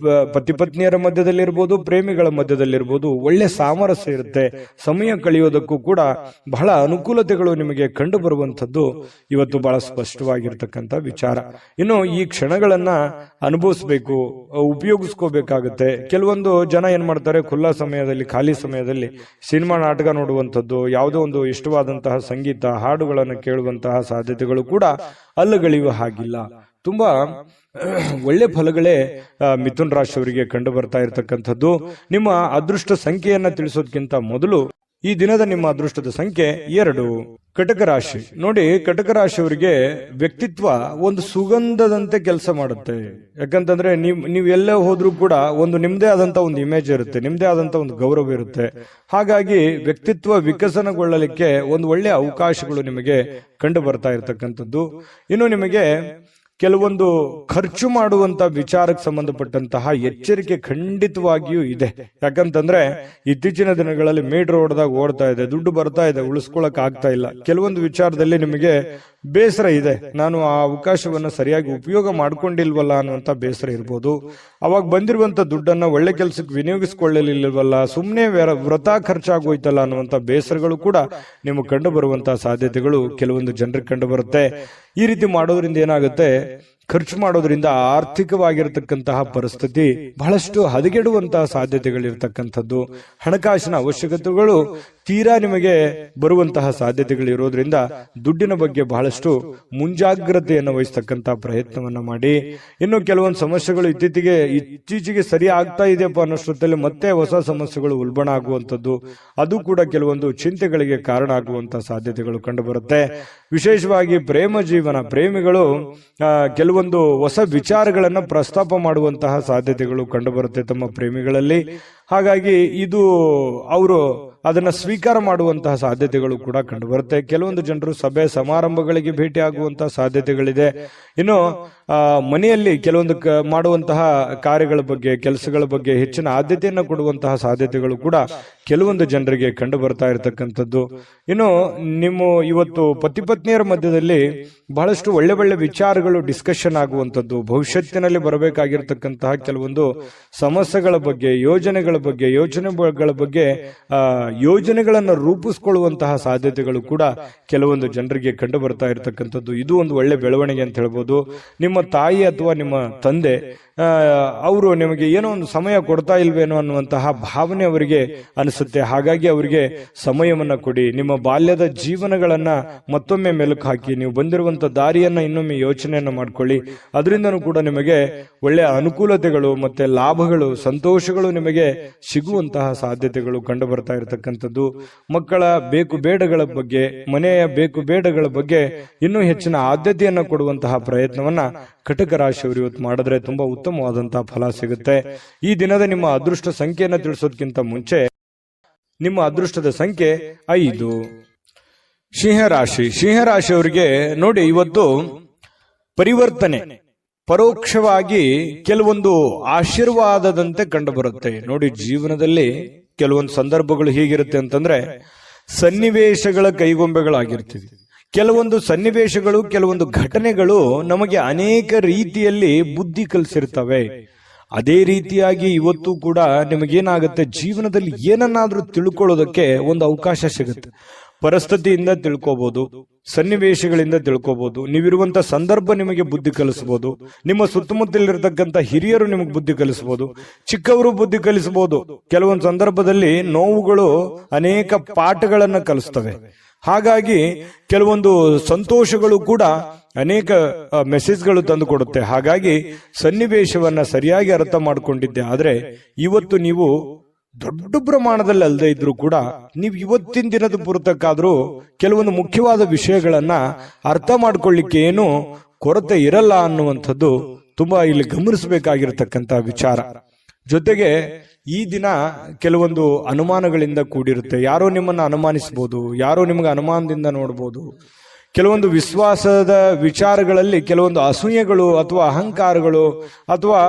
ಪತಿ ಪತ್ನಿಯರ ಮಧ್ಯದಲ್ಲಿರ್ಬೋದು, ಪ್ರೇಮಿಗಳ ಮಧ್ಯದಲ್ಲಿರ್ಬೋದು, ಒಳ್ಳೆ ಸಾಮರಸ್ಯ ಇರುತ್ತೆ. ಸಮಯ ಕಳೆಯೋದಕ್ಕೂ ಕೂಡ ಬಹಳ ಅನುಕೂಲತೆಗಳು ನಿಮಗೆ ಕಂಡು ಬರುವಂತದ್ದು ಇವತ್ತು ಬಹಳ ಸ್ಪಷ್ಟವಾಗಿರ್ತಕ್ಕಂಥ ವಿಚಾರ. ಇನ್ನು ಈ ಕ್ಷಣಗಳನ್ನ ಅನುಭವಿಸ್ಬೇಕು, ಉಪಯೋಗಿಸ್ಕೋಬೇಕಾಗುತ್ತೆ. ಕೆಲವೊಂದು ಜನ ಏನ್ ಮಾಡ್ತಾರೆ, ಖುಲ್ಲಾ ಸಮಯದಲ್ಲಿ, ಖಾಲಿ ಸಮಯದಲ್ಲಿ ಸಿನಿಮಾ, ನಾಟಕ ನೋಡುವಂಥದ್ದು, ಯಾವುದೋ ಒಂದು ಇಷ್ಟವಾದಂತಹ ಸಂಗೀತ, ಹಾಡುಗಳನ್ನು ಕೇಳುವಂತಹ ಸಾಧ್ಯತೆಗಳು ಕೂಡ ಅಲ್ಲಗಳೆಯುವ ಹಾಗಿಲ್ಲ. ತುಂಬಾ ಒಳ್ಳೆ ಫಲಗಳೇ ಮಿಥುನ್ ರಾಶಿಯವರಿಗೆ ಕಂಡು ಬರ್ತಾ ಇರತಕ್ಕಂಥದ್ದು. ನಿಮ್ಮ ಅದೃಷ್ಟ ಸಂಖ್ಯೆಯನ್ನ ತಿಳಿಸೋದಕ್ಕಿಂತ ಮೊದಲು ಈ ದಿನದ ನಿಮ್ಮ ಅದೃಷ್ಟದ ಸಂಖ್ಯೆ 2. ಕಟಕ ರಾಶಿ. ನೋಡಿ, ಕಟಕ ರಾಶಿಯವರಿಗೆ ವ್ಯಕ್ತಿತ್ವ ಒಂದು ಸುಗಂಧದಂತೆ ಕೆಲಸ ಮಾಡುತ್ತೆ. ಯಾಕಂತಂದ್ರೆ ನೀವು ಎಲ್ಲೇ ಹೋದ್ರೂ ಕೂಡ ಒಂದು ನಿಮ್ದೇ ಆದಂತ ಒಂದು ಇಮೇಜ್ ಇರುತ್ತೆ, ನಿಮ್ದೇ ಆದಂತ ಒಂದು ಗೌರವ ಇರುತ್ತೆ. ಹಾಗಾಗಿ ವ್ಯಕ್ತಿತ್ವ ವಿಕಸನಗೊಳ್ಳಲಿಕ್ಕೆ ಒಂದು ಒಳ್ಳೆಯ ಅವಕಾಶಗಳು ನಿಮಗೆ ಕಂಡು ಬರ್ತಾ ಇರತಕ್ಕಂಥದ್ದು. ಇನ್ನು ನಿಮಗೆ ಕೆಲವೊಂದು ಖರ್ಚು ಮಾಡುವಂತ ವಿಚಾರಕ್ಕೆ ಸಂಬಂಧಪಟ್ಟಂತಹ ಎಚ್ಚರಿಕೆ ಖಂಡಿತವಾಗಿಯೂ ಇದೆ. ಯಾಕಂತಂದ್ರೆ ಇತ್ತೀಚಿನ ದಿನಗಳಲ್ಲಿ ಮೀಟರ್ ಓಡ್ತಾ ಇದೆ, ದುಡ್ಡು ಬರ್ತಾ ಇದೆ, ಉಳಿಸ್ಕೊಳಕ್ ಆಗ್ತಾ ಇಲ್ಲ. ಕೆಲವೊಂದು ವಿಚಾರದಲ್ಲಿ ನಿಮಗೆ ಬೇಸರ ಇದೆ, ನಾನು ಆ ಅವಕಾಶವನ್ನ ಸರಿಯಾಗಿ ಉಪಯೋಗ ಮಾಡ್ಕೊಂಡಿಲ್ವಲ್ಲ ಅನ್ನುವಂತ ಬೇಸರ ಇರ್ಬೋದು. ಅವಾಗ ಬಂದಿರುವಂತ ದುಡ್ಡನ್ನ ಒಳ್ಳೆ ಕೆಲಸಕ್ಕೆ ವಿನಿಯೋಗಿಸಿಕೊಳ್ಳಲಿಲ್ವಲ್ಲ, ಸುಮ್ಮನೆ ವ್ರತ ಖರ್ಚಾಗೋಯ್ತಲ್ಲ ಅನ್ನುವಂತ ಬೇಸರಗಳು ಕೂಡ ನಿಮಗೆ ಕಂಡು ಬರುವಂತಹ ಸಾಧ್ಯತೆಗಳು ಕೆಲವೊಂದು ಜನರಿಗೆ ಕಂಡು ಬರುತ್ತೆ. ಈ ರೀತಿ ಮಾಡೋದ್ರಿಂದ ಏನಾಗುತ್ತೆ, ಖರ್ಚು ಮಾಡೋದ್ರಿಂದ ಆರ್ಥಿಕವಾಗಿರತಕ್ಕಂತಹ ಪರಿಸ್ಥಿತಿ ಬಹಳಷ್ಟು ಹದಗೆಡುವಂತಹ ಸಾಧ್ಯತೆಗಳಿರ್ತಕ್ಕಂಥದ್ದು. ಹಣಕಾಸಿನ ಅವಶ್ಯಕತೆಗಳು ತೀರಾ ನಿಮಗೆ ಬರುವಂತಹ ಸಾಧ್ಯತೆಗಳು ಇರೋದ್ರಿಂದ ದುಡ್ಡಿನ ಬಗ್ಗೆ ಬಹಳಷ್ಟು ಮುಂಜಾಗ್ರತೆಯನ್ನು ವಹಿಸ್ತಕ್ಕಂತಹ ಪ್ರಯತ್ನವನ್ನ ಮಾಡಿ. ಇನ್ನು ಕೆಲವೊಂದು ಸಮಸ್ಯೆಗಳು ಇತ್ತೀಚೆಗೆ ಸರಿ ಆಗ್ತಾ ಇದೆಯಪ್ಪ ಅನ್ನೋಷ್ಟೊತ್ತಲ್ಲಿ ಮತ್ತೆ ಹೊಸ ಸಮಸ್ಯೆಗಳು ಉಲ್ಬಣ ಆಗುವಂಥದ್ದು, ಅದು ಕೂಡ ಕೆಲವೊಂದು ಚಿಂತೆಗಳಿಗೆ ಕಾರಣ ಆಗುವಂತಹ ಸಾಧ್ಯತೆಗಳು ಕಂಡು ಬರುತ್ತೆ. ವಿಶೇಷವಾಗಿ ಪ್ರೇಮ ಜೀವನ, ಪ್ರೇಮಿಗಳು ಕೆಲವೊಂದು ಹೊಸ ವಿಚಾರಗಳನ್ನ ಪ್ರಸ್ತಾಪ ಮಾಡುವಂತಹ ಸಾಧ್ಯತೆಗಳು ಕಂಡು ಬರುತ್ತೆ ತಮ್ಮ ಪ್ರೇಮಿಗಳಲ್ಲಿ. ಹಾಗಾಗಿ ಇದು ಅವರು ಅದನ್ನ ಸ್ವೀಕಾರ ಮಾಡುವಂತಹ ಸಾಧ್ಯತೆಗಳು ಕೂಡ ಕಂಡು ಬರುತ್ತೆ. ಕೆಲವೊಂದು ಜನರು ಸಭೆ ಸಮಾರಂಭಗಳಿಗೆ ಭೇಟಿ ಆಗುವಂತಹ ಸಾಧ್ಯತೆಗಳಿದೆ. ಇನ್ನು ಮನೆಯಲ್ಲಿ ಕೆಲವೊಂದು ಮಾಡುವಂತಹ ಕಾರ್ಯಗಳ ಬಗ್ಗೆ, ಕೆಲಸಗಳ ಬಗ್ಗೆ ಹೆಚ್ಚಿನ ಆದ್ಯತೆಯನ್ನು ಕೊಡುವಂತಹ ಸಾಧ್ಯತೆಗಳು ಕೂಡ ಕೆಲವೊಂದು ಜನರಿಗೆ ಕಂಡು ಬರ್ತಾ ಇರತಕ್ಕಂಥದ್ದು. ಇನ್ನು ನಿಮ್ಮ ಇವತ್ತು ಪತಿ ಪತ್ನಿಯರ ಮಧ್ಯದಲ್ಲಿ ಬಹಳಷ್ಟು ಒಳ್ಳೆ ಒಳ್ಳೆ ವಿಚಾರಗಳು ಡಿಸ್ಕಷನ್ ಆಗುವಂಥದ್ದು, ಭವಿಷ್ಯತ್ತಿನಲ್ಲಿ ಬರಬೇಕಾಗಿರ್ತಕ್ಕಂತಹ ಕೆಲವೊಂದು ಸಮಸ್ಯೆಗಳ ಬಗ್ಗೆ, ಯೋಜನೆಗಳ ಬಗ್ಗೆ ಯೋಜನೆಗಳನ್ನು ರೂಪಿಸಿಕೊಳ್ಳುವಂತಹ ಸಾಧ್ಯತೆಗಳು ಕೂಡ ಕೆಲವೊಂದು ಜನರಿಗೆ ಕಂಡು ಬರ್ತಾ ಇರತಕ್ಕಂಥದ್ದು. ಇದು ಒಂದು ಒಳ್ಳೆ ಬೆಳವಣಿಗೆ ಅಂತ ಹೇಳ್ಬೋದು. ನಿಮ್ಮ ತಾಯಿ ಅಥವಾ ನಿಮ್ಮ ತಂದೆ ಅವರು ನಿಮಗೆ ಏನೋ ಒಂದು ಸಮಯ ಕೊಡ್ತಾ ಇಲ್ವೇನೋ ಅನ್ನುವಂತಹ ಭಾವನೆ ಅವರಿಗೆ ಅನಿಸುತ್ತೆ. ಹಾಗಾಗಿ ಅವರಿಗೆ ಸಮಯವನ್ನ ಕೊಡಿ. ನಿಮ್ಮ ಬಾಲ್ಯದ ಜೀವನಗಳನ್ನ ಮತ್ತೊಮ್ಮೆ ಮೆಲುಕು ಹಾಕಿ, ನೀವು ಬಂದಿರುವಂತಹ ದಾರಿಯನ್ನ ಇನ್ನೊಮ್ಮೆ ಯೋಚನೆಯನ್ನ ಮಾಡ್ಕೊಳ್ಳಿ. ಅದರಿಂದನೂ ಕೂಡ ನಿಮಗೆ ಒಳ್ಳೆಯ ಅನುಕೂಲತೆಗಳು ಮತ್ತೆ ಲಾಭಗಳು, ಸಂತೋಷಗಳು ನಿಮಗೆ ಸಿಗುವಂತಹ ಸಾಧ್ಯತೆಗಳು ಕಂಡು ಬರ್ತಾ ಇರತಕ್ಕಂಥದ್ದು. ಮಕ್ಕಳ ಬೇಕು ಬೇಡಗಳ ಬಗ್ಗೆ, ಮನೆಯ ಬೇಕು ಬೇಡಗಳ ಬಗ್ಗೆ ಇನ್ನೂ ಹೆಚ್ಚಿನ ಆದ್ಯತೆಯನ್ನು ಕೊಡುವಂತಹ ಪ್ರಯತ್ನವನ್ನ ಕಟಕ ರಾಶಿಯವರು ಇವತ್ತು ಮಾಡಿದ್ರೆ ತುಂಬಾ ಉತ್ತಮವಾದಂತಹ ಫಲ ಸಿಗುತ್ತೆ. ಈ ದಿನದ ನಿಮ್ಮ ಅದೃಷ್ಟ ಸಂಖ್ಯೆಯನ್ನು ತಿಳಿಸೋದಕ್ಕಿಂತ ಮುಂಚೆ ನಿಮ್ಮ ಅದೃಷ್ಟದ ಸಂಖ್ಯೆ 5. ಸಿಂಹರಾಶಿ. ಸಿಂಹರಾಶಿಯವರಿಗೆ ನೋಡಿ, ಇವತ್ತು ಪರಿವರ್ತನೆ, ಪರೋಕ್ಷವಾಗಿ ಕೆಲವೊಂದು ಆಶೀರ್ವಾದದಂತೆ ಕಂಡು ಬರುತ್ತೆ. ನೋಡಿ, ಜೀವನದಲ್ಲಿ ಕೆಲವೊಂದು ಸಂದರ್ಭಗಳು ಹೀಗಿರುತ್ತೆ ಅಂತಂದ್ರೆ ಸನ್ನಿವೇಶಗಳ ಕೈಗೊಂಬೆಗಳಾಗಿರ್ತೀವಿ. ಕೆಲವೊಂದು ಸನ್ನಿವೇಶಗಳು, ಕೆಲವೊಂದು ಘಟನೆಗಳು ನಮಗೆ ಅನೇಕ ರೀತಿಯಲ್ಲಿ ಬುದ್ಧಿ ಕಲಿಸಿರ್ತವೆ. ಅದೇ ರೀತಿಯಾಗಿ ಇವತ್ತು ಕೂಡ ನಿಮಗೇನಾಗುತ್ತೆ, ಜೀವನದಲ್ಲಿ ಏನನ್ನಾದ್ರೂ ತಿಳ್ಕೊಳ್ಳೋದಕ್ಕೆ ಒಂದು ಅವಕಾಶ ಸಿಗುತ್ತೆ. ಪರಿಸ್ಥಿತಿಯಿಂದ ತಿಳ್ಕೋಬಹುದು, ಸನ್ನಿವೇಶಗಳಿಂದ ತಿಳ್ಕೋಬಹುದು, ನೀವಿರುವಂತ ಸಂದರ್ಭ ನಿಮಗೆ ಬುದ್ಧಿ ಕಲಿಸಬಹುದು, ನಿಮ್ಮ ಸುತ್ತಮುತ್ತಲಿರ್ತಕ್ಕಂಥ ಹಿರಿಯರು ನಿಮಗೆ ಬುದ್ಧಿ ಕಲಿಸಬಹುದು, ಚಿಕ್ಕವರು ಬುದ್ಧಿ ಕಲಿಸಬಹುದು. ಕೆಲವೊಂದು ಸಂದರ್ಭದಲ್ಲಿ ನೋವುಗಳು ಅನೇಕ ಪಾಠಗಳನ್ನ ಕಲಿಸ್ತವೆ. ಹಾಗಾಗಿ ಕೆಲವೊಂದು ಸಂತೋಷಗಳು ಕೂಡ ಅನೇಕ ಮೆಸೇಜ್ಗಳು ತಂದು ಕೊಡುತ್ತೆ. ಹಾಗಾಗಿ ಸನ್ನಿವೇಶವನ್ನ ಸರಿಯಾಗಿ ಅರ್ಥ ಮಾಡಿಕೊಂಡಿದ್ದೆ ಆದ್ರೆ ಇವತ್ತು ನೀವು ದೊಡ್ಡ ಪ್ರಮಾಣದಲ್ಲಿ ಅಲ್ಲದೆ ಇದ್ರೂ ಕೂಡ ನೀವು ಇವತ್ತಿನ ದಿನದ ಪುರತಕ್ಕಾದ್ರೂ ಕೆಲವೊಂದು ಮುಖ್ಯವಾದ ವಿಷಯಗಳನ್ನ ಅರ್ಥ ಮಾಡ್ಕೊಳ್ಳಿಕ್ಕೆ ಏನು ಕೊರತೆ ಇರಲ್ಲ ಅನ್ನುವಂಥದ್ದು ತುಂಬಾ ಇಲ್ಲಿ ಗಮನಿಸಬೇಕಾಗಿರ್ತಕ್ಕಂಥ ವಿಚಾರ. ಜೊತೆಗೆ ಈ ದಿನ ಕೆಲವೊಂದು ಅನುಮಾನಗಳಿಂದ ಕೂಡಿರುತ್ತೆ. ಯಾರೋ ನಿಮ್ಮನ್ನು ಅನುಮಾನಿಸಬಹುದು, ಯಾರೋ ನಿಮಗೆ ಅನುಮಾನದಿಂದ ನೋಡಬಹುದು. ಕೆಲವೊಂದು ವಿಶ್ವಾಸದ ವಿಚಾರಗಳಲ್ಲಿ ಕೆಲವೊಂದು ಅಸೂಯೆಗಳು ಅಥವಾ ಅಹಂಕಾರಗಳು ಅಥವಾ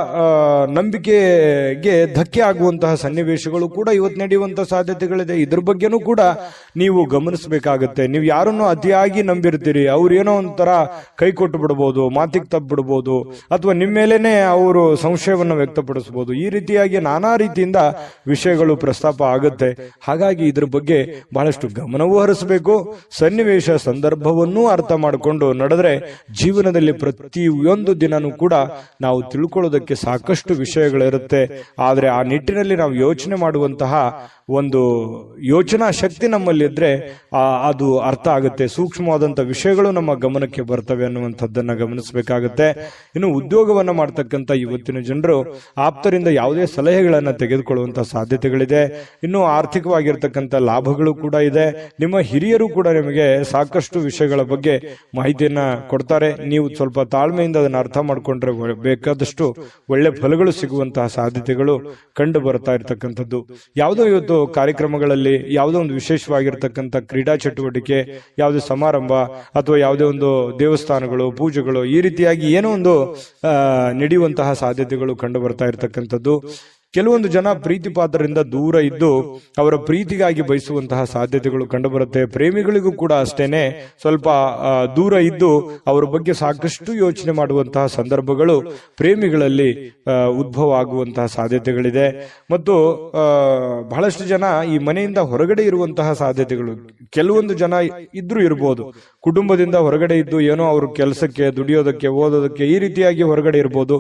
ನಂಬಿಕೆಗೆ ಧಕ್ಕೆ ಆಗುವಂತಹ ಸನ್ನಿವೇಶಗಳು ಕೂಡ ಇವತ್ತು ನಡೆಯುವಂತಹ ಸಾಧ್ಯತೆಗಳಿದೆ. ಇದ್ರ ಬಗ್ಗೆನೂ ಕೂಡ ನೀವು ಗಮನಿಸಬೇಕಾಗತ್ತೆ. ನೀವು ಯಾರನ್ನು ಅತಿಯಾಗಿ ನಂಬಿರ್ತೀರಿ, ಅವ್ರು ಏನೋ ಒಂಥರ ಕೈ ಕೊಟ್ಟು ಬಿಡಬಹುದು, ಮಾತಿಗೆ ತಪ್ಪು ಬಿಡಬಹುದು, ಅಥವಾ ನಿಮ್ಮ ಮೇಲೇನೆ ಅವರು ಸಂಶಯವನ್ನು ವ್ಯಕ್ತಪಡಿಸಬಹುದು. ಈ ರೀತಿಯಾಗಿ ನಾನಾ ರೀತಿಯಿಂದ ವಿಷಯಗಳು ಪ್ರಸ್ತಾಪ ಆಗುತ್ತೆ. ಹಾಗಾಗಿ ಇದ್ರ ಬಗ್ಗೆ ಬಹಳಷ್ಟು ಗಮನವೂ ಹರಿಸಬೇಕು. ಸನ್ನಿವೇಶ ಸಂದರ್ಭವನ್ನು ಅರ್ಥ ಮಾಡಿಕೊಂಡು ನಡೆದ್ರೆ ಜೀವನದಲ್ಲಿ ಪ್ರತಿಯೊಂದು ದಿನನೂ ಕೂಡ ನಾವು ತಿಳ್ಕೊಳ್ಳೋದಕ್ಕೆ ಸಾಕಷ್ಟು ವಿಷಯಗಳಿರುತ್ತೆ. ಆದ್ರೆ ಆ ನಿಟ್ಟಿನಲ್ಲಿ ನಾವು ಯೋಚನೆ ಮಾಡುವಂತಹ ಒಂದು ಯೋಚನಾ ಶಕ್ತಿ ನಮ್ಮಲ್ಲಿ ಇದ್ರೆ ಅದು ಅರ್ಥ ಆಗುತ್ತೆ. ಸೂಕ್ಷ್ಮವಾದಂತಹ ವಿಷಯಗಳು ನಮ್ಮ ಗಮನಕ್ಕೆ ಬರ್ತವೆ ಅನ್ನುವಂಥದ್ದನ್ನ ಗಮನಿಸಬೇಕಾಗುತ್ತೆ. ಇನ್ನು ಉದ್ಯೋಗವನ್ನ ಮಾಡ್ತಕ್ಕಂಥ ಇವತ್ತಿನ ಜನರು ಆಪ್ತರಿಂದ ಯಾವುದೇ ಸಲಹೆಗಳನ್ನ ತೆಗೆದುಕೊಳ್ಳುವಂತಹ ಸಾಧ್ಯತೆಗಳಿದೆ. ಇನ್ನು ಆರ್ಥಿಕವಾಗಿರ್ತಕ್ಕಂಥ ಲಾಭಗಳು ಕೂಡ ಇದೆ. ನಿಮ್ಮ ಹಿರಿಯರು ಕೂಡ ನಿಮಗೆ ಸಾಕಷ್ಟು ವಿಷಯಗಳ ಬಗ್ಗೆ ಮಾಹಿತಿಯನ್ನ ಕೊಡ್ತಾರೆ. ನೀವು ಸ್ವಲ್ಪ ತಾಳ್ಮೆಯಿಂದ ಅದನ್ನ ಅರ್ಥ ಮಾಡ್ಕೊಂಡ್ರೆ ಬೇಕಾದಷ್ಟು ಒಳ್ಳೆ ಫಲಗಳು ಸಿಗುವಂತಹ ಸಾಧ್ಯತೆಗಳು ಕಂಡು ಬರ್ತಾ ಇರ್ತಕ್ಕಂಥದ್ದು. ಯಾವುದೋ ಇವತ್ತು ಕಾರ್ಯಕ್ರಮಗಳಲ್ಲಿ ಯಾವುದೋ ಒಂದು ವಿಶೇಷವಾಗಿರ್ತಕ್ಕಂಥ ಕ್ರೀಡಾ ಚಟುವಟಿಕೆ, ಯಾವುದೇ ಸಮಾರಂಭ ಅಥವಾ ಯಾವುದೇ ಒಂದು ದೇವಸ್ಥಾನಗಳು, ಪೂಜೆಗಳು, ಈ ರೀತಿಯಾಗಿ ಏನೋ ಒಂದು ನಡೆಯುವಂತಹ ಸಾಧ್ಯತೆಗಳು ಕಂಡು ಬರ್ತಾ ಇರ್ತಕ್ಕಂಥದ್ದು. ಕೆಲವೊಂದು ಜನ ಪ್ರೀತಿ ಪಾತ್ರರಿಂದ ದೂರ ಇದ್ದು ಅವರ ಪ್ರೀತಿಗಾಗಿ ಬಯಸುವಂತಹ ಸಾಧ್ಯತೆಗಳು ಕಂಡುಬರುತ್ತೆ. ಪ್ರೇಮಿಗಳಿಗೂ ಕೂಡ ಅಷ್ಟೇನೆ ಸ್ವಲ್ಪ ದೂರ ಇದ್ದು ಅವರ ಬಗ್ಗೆ ಸಾಕಷ್ಟು ಯೋಚನೆ ಮಾಡುವಂತಹ ಸಂದರ್ಭಗಳು ಪ್ರೇಮಿಗಳಲ್ಲಿ ಉದ್ಭವ ಆಗುವಂತಹ ಸಾಧ್ಯತೆಗಳಿದೆ. ಮತ್ತು ಬಹಳಷ್ಟು ಜನ ಈ ಮನೆಯಿಂದ ಹೊರಗಡೆ ಇರುವಂತಹ ಸಾಧ್ಯತೆಗಳು, ಕೆಲವೊಂದು ಜನ ಇದ್ರೂ ಇರಬಹುದು, ಕುಟುಂಬದಿಂದ ಹೊರಗಡೆ ಇದ್ದು ಏನೋ ಅವ್ರ ಕೆಲಸಕ್ಕೆ, ದುಡಿಯೋದಕ್ಕೆ, ಓದೋದಕ್ಕೆ ಈ ರೀತಿಯಾಗಿ ಹೊರಗಡೆ ಇರಬಹುದು.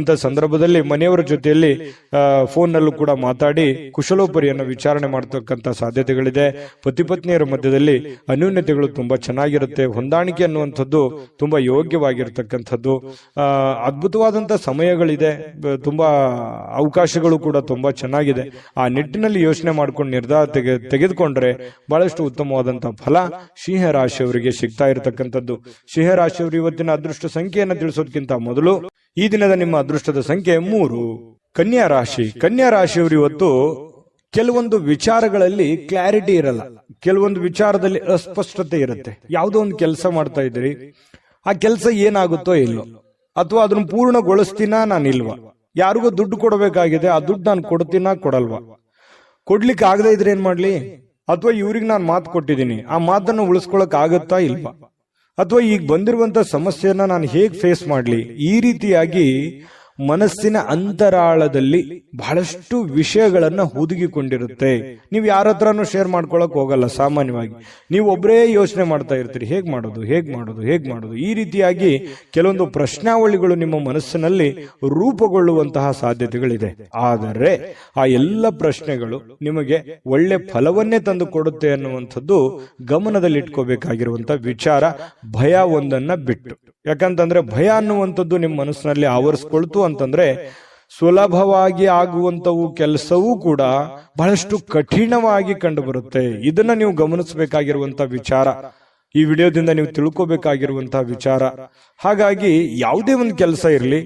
ಇಂಥ ಸಂದರ್ಭದಲ್ಲಿ ಮನೆಯವರ ಜೊತೆಯಲ್ಲಿ ಫೋನ್ ನಲ್ಲೂ ಕೂಡ ಮಾತಾಡಿ ಕುಶಲೋಪರಿಯನ್ನು ವಿಚಾರಣೆ ಮಾಡತಕ್ಕಂತ ಸಾಧ್ಯತೆಗಳಿದೆ. ಪತಿ ಪತ್ನಿಯರ ಮಧ್ಯದಲ್ಲಿ ಅನ್ಯೋನ್ಯತೆಗಳು ತುಂಬಾ ಚೆನ್ನಾಗಿರುತ್ತೆ. ಹೊಂದಾಣಿಕೆ ಅನ್ನುವಂಥದ್ದು ತುಂಬಾ ಯೋಗ್ಯವಾಗಿರ್ತಕ್ಕಂಥದ್ದು. ಅದ್ಭುತವಾದಂತಹ ಸಮಯಗಳಿದೆ. ತುಂಬಾ ಅವಕಾಶಗಳು ಕೂಡ ತುಂಬಾ ಚೆನ್ನಾಗಿದೆ. ಆ ನಿಟ್ಟಿನಲ್ಲಿ ಯೋಚನೆ ಮಾಡ್ಕೊಂಡು ನಿರ್ಧಾರ ತೆಗೆದುಕೊಂಡ್ರೆ ಬಹಳಷ್ಟು ಉತ್ತಮವಾದಂತಹ ಫಲ ಸಿಂಹ ರಾಶಿಯವರಿಗೆ ಸಿಗ್ತಾ ಇರತಕ್ಕಂಥದ್ದು. ಸಿಂಹ ರಾಶಿಯವರು ಇವತ್ತಿನ ಅದೃಷ್ಟ ಸಂಖ್ಯೆಯನ್ನು ತಿಳಿಸೋದಕ್ಕಿಂತ ಮೊದಲು ಈ ದಿನದ ನಿಮ್ಮ ಅದೃಷ್ಟದ ಸಂಖ್ಯೆ 3. ಕನ್ಯಾ ರಾಶಿ. ಕನ್ಯಾ ರಾಶಿಯವರು ಇವತ್ತು ಕೆಲವೊಂದು ವಿಚಾರಗಳಲ್ಲಿ ಕ್ಲಾರಿಟಿ ಇರಲ್ಲ, ಕೆಲವೊಂದು ವಿಚಾರದಲ್ಲಿ ಅಸ್ಪಷ್ಟತೆ ಇರುತ್ತೆ. ಯಾವುದೋ ಒಂದು ಕೆಲಸ ಮಾಡ್ತಾ ಇದ್ದೀರಿ, ಆ ಕೆಲಸ ಏನಾಗುತ್ತೋ ಇಲ್ಲೋ, ಅಥವಾ ಅದನ್ನು ಪೂರ್ಣಗೊಳಿಸ್ತೀನಾ ನಾನಿಲ್ವಾ, ಯಾರಿಗೋ ದುಡ್ಡು ಕೊಡಬೇಕಾಗಿದೆ, ಆ ದುಡ್ಡು ನಾನು ಕೊಡ್ತೀನಾ ಕೊಡಲ್ವಾ, ಕೊಡ್ಲಿಕ್ಕೆ ಆಗದೆ ಇದ್ರೆ ಏನ್ ಮಾಡ್ಲಿ, ಅಥವಾ ಇವ್ರಿಗೆ ನಾನು ಮಾತು ಕೊಟ್ಟಿದ್ದೀನಿ, ಆ ಮಾತನ್ನು ಉಳಿಸ್ಕೊಳಕ್ ಆಗತ್ತಾ ಇಲ್ವಾ, ಅಥವಾ ಈಗ ಬಂದಿರುವಂತ ಸಮಸ್ಯೆಯನ್ನ ನಾನು ಹೇಗ್ ಫೇಸ್ ಮಾಡ್ಲಿ, ಈ ರೀತಿಯಾಗಿ ಮನಸ್ಸಿನ ಅಂತರಾಳದಲ್ಲಿ ಬಹಳಷ್ಟು ವಿಷಯಗಳನ್ನ ಹುದುಗಿಕೊಂಡಿರುತ್ತೆ. ನೀವು ಯಾರ ಹತ್ರನೂ ಶೇರ್ ಮಾಡ್ಕೊಳಕ್ ಹೋಗಲ್ಲ. ಸಾಮಾನ್ಯವಾಗಿ ನೀವು ಒಬ್ಬರೇ ಯೋಚನೆ ಮಾಡ್ತಾ ಇರ್ತೀರಿ, ಹೇಗ್ ಮಾಡೋದು. ಈ ರೀತಿಯಾಗಿ ಕೆಲವೊಂದು ಪ್ರಶ್ನಾವಳಿಗಳು ನಿಮ್ಮ ಮನಸ್ಸಿನಲ್ಲಿ ರೂಪುಗೊಳ್ಳುವಂತಹ ಸಾಧ್ಯತೆಗಳಿದೆ. ಆದರೆ ಆ ಎಲ್ಲ ಪ್ರಶ್ನೆಗಳು ನಿಮಗೆ ಒಳ್ಳೆ ಫಲವನ್ನೇ ತಂದು ಕೊಡುತ್ತೆ ಅನ್ನುವಂಥದ್ದು ಗಮನದಲ್ಲಿಟ್ಕೋಬೇಕಾಗಿರುವಂತಹ ವಿಚಾರ. ಭಯ ಒಂದನ್ನ ಬಿಟ್ಟು, ಯಾಕಂತಂದ್ರೆ ಭಯ ಅನ್ನುವಂಥದ್ದು ನಿಮ್ಮ ಮನಸ್ಸಿನಲ್ಲಿ ಆವರಿಸ್ಕೊಳ್ತು ಅಂತಂದ್ರೆ ಸುಲಭವಾಗಿ ಆಗುವಂತವು ಕೆಲಸವೂ ಕೂಡ ಬಹಳಷ್ಟು ಕಠಿಣವಾಗಿ ಕಂಡು ಬರುತ್ತೆ. ಇದನ್ನ ನೀವು ಗಮನಿಸಬೇಕಾಗಿರುವಂತ ವಿಚಾರ. ಈ ವಿಡಿಯೋದಿಂದ ನೀವು ತಿಳ್ಕೋಬೇಕಾಗಿರುವಂತಹ ವಿಚಾರ. ಹಾಗಾಗಿ ಯಾವುದೇ ಒಂದು ಕೆಲಸ ಇರಲಿ,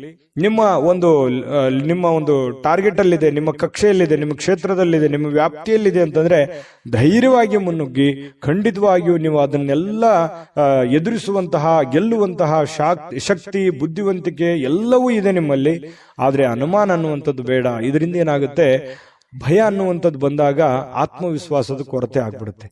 ನಿಮ್ಮ ಒಂದು ಟಾರ್ಗೆಟ್ ಅಲ್ಲಿದೆ, ನಿಮ್ಮ ಕಕ್ಷೆಯಲ್ಲಿದೆ, ನಿಮ್ಮ ಕ್ಷೇತ್ರದಲ್ಲಿದೆ, ನಿಮ್ಮ ವ್ಯಾಪ್ತಿಯಲ್ಲಿದೆ ಅಂತಂದ್ರೆ ಧೈರ್ಯವಾಗಿ ಮುನ್ನುಗ್ಗಿ ಖಂಡಿತವಾಗಿಯೂ ನೀವು ಅದನ್ನೆಲ್ಲ ಎದುರಿಸುವಂತಹ, ಗೆಲ್ಲುವಂತಹ ಶಕ್ತಿ, ಬುದ್ಧಿವಂತಿಕೆ ಎಲ್ಲವೂ ಇದೆ ನಿಮ್ಮಲ್ಲಿ. ಆದ್ರೆ ಅನುಮಾನ ಅನ್ನುವಂಥದ್ದು ಬೇಡ. ಇದರಿಂದ ಏನಾಗುತ್ತೆ, ಭಯ ಅನ್ನುವಂಥದ್ದು ಬಂದಾಗ ಆತ್ಮವಿಶ್ವಾಸದ ಕೊರತೆ ಆಗ್ಬಿಡುತ್ತೆ.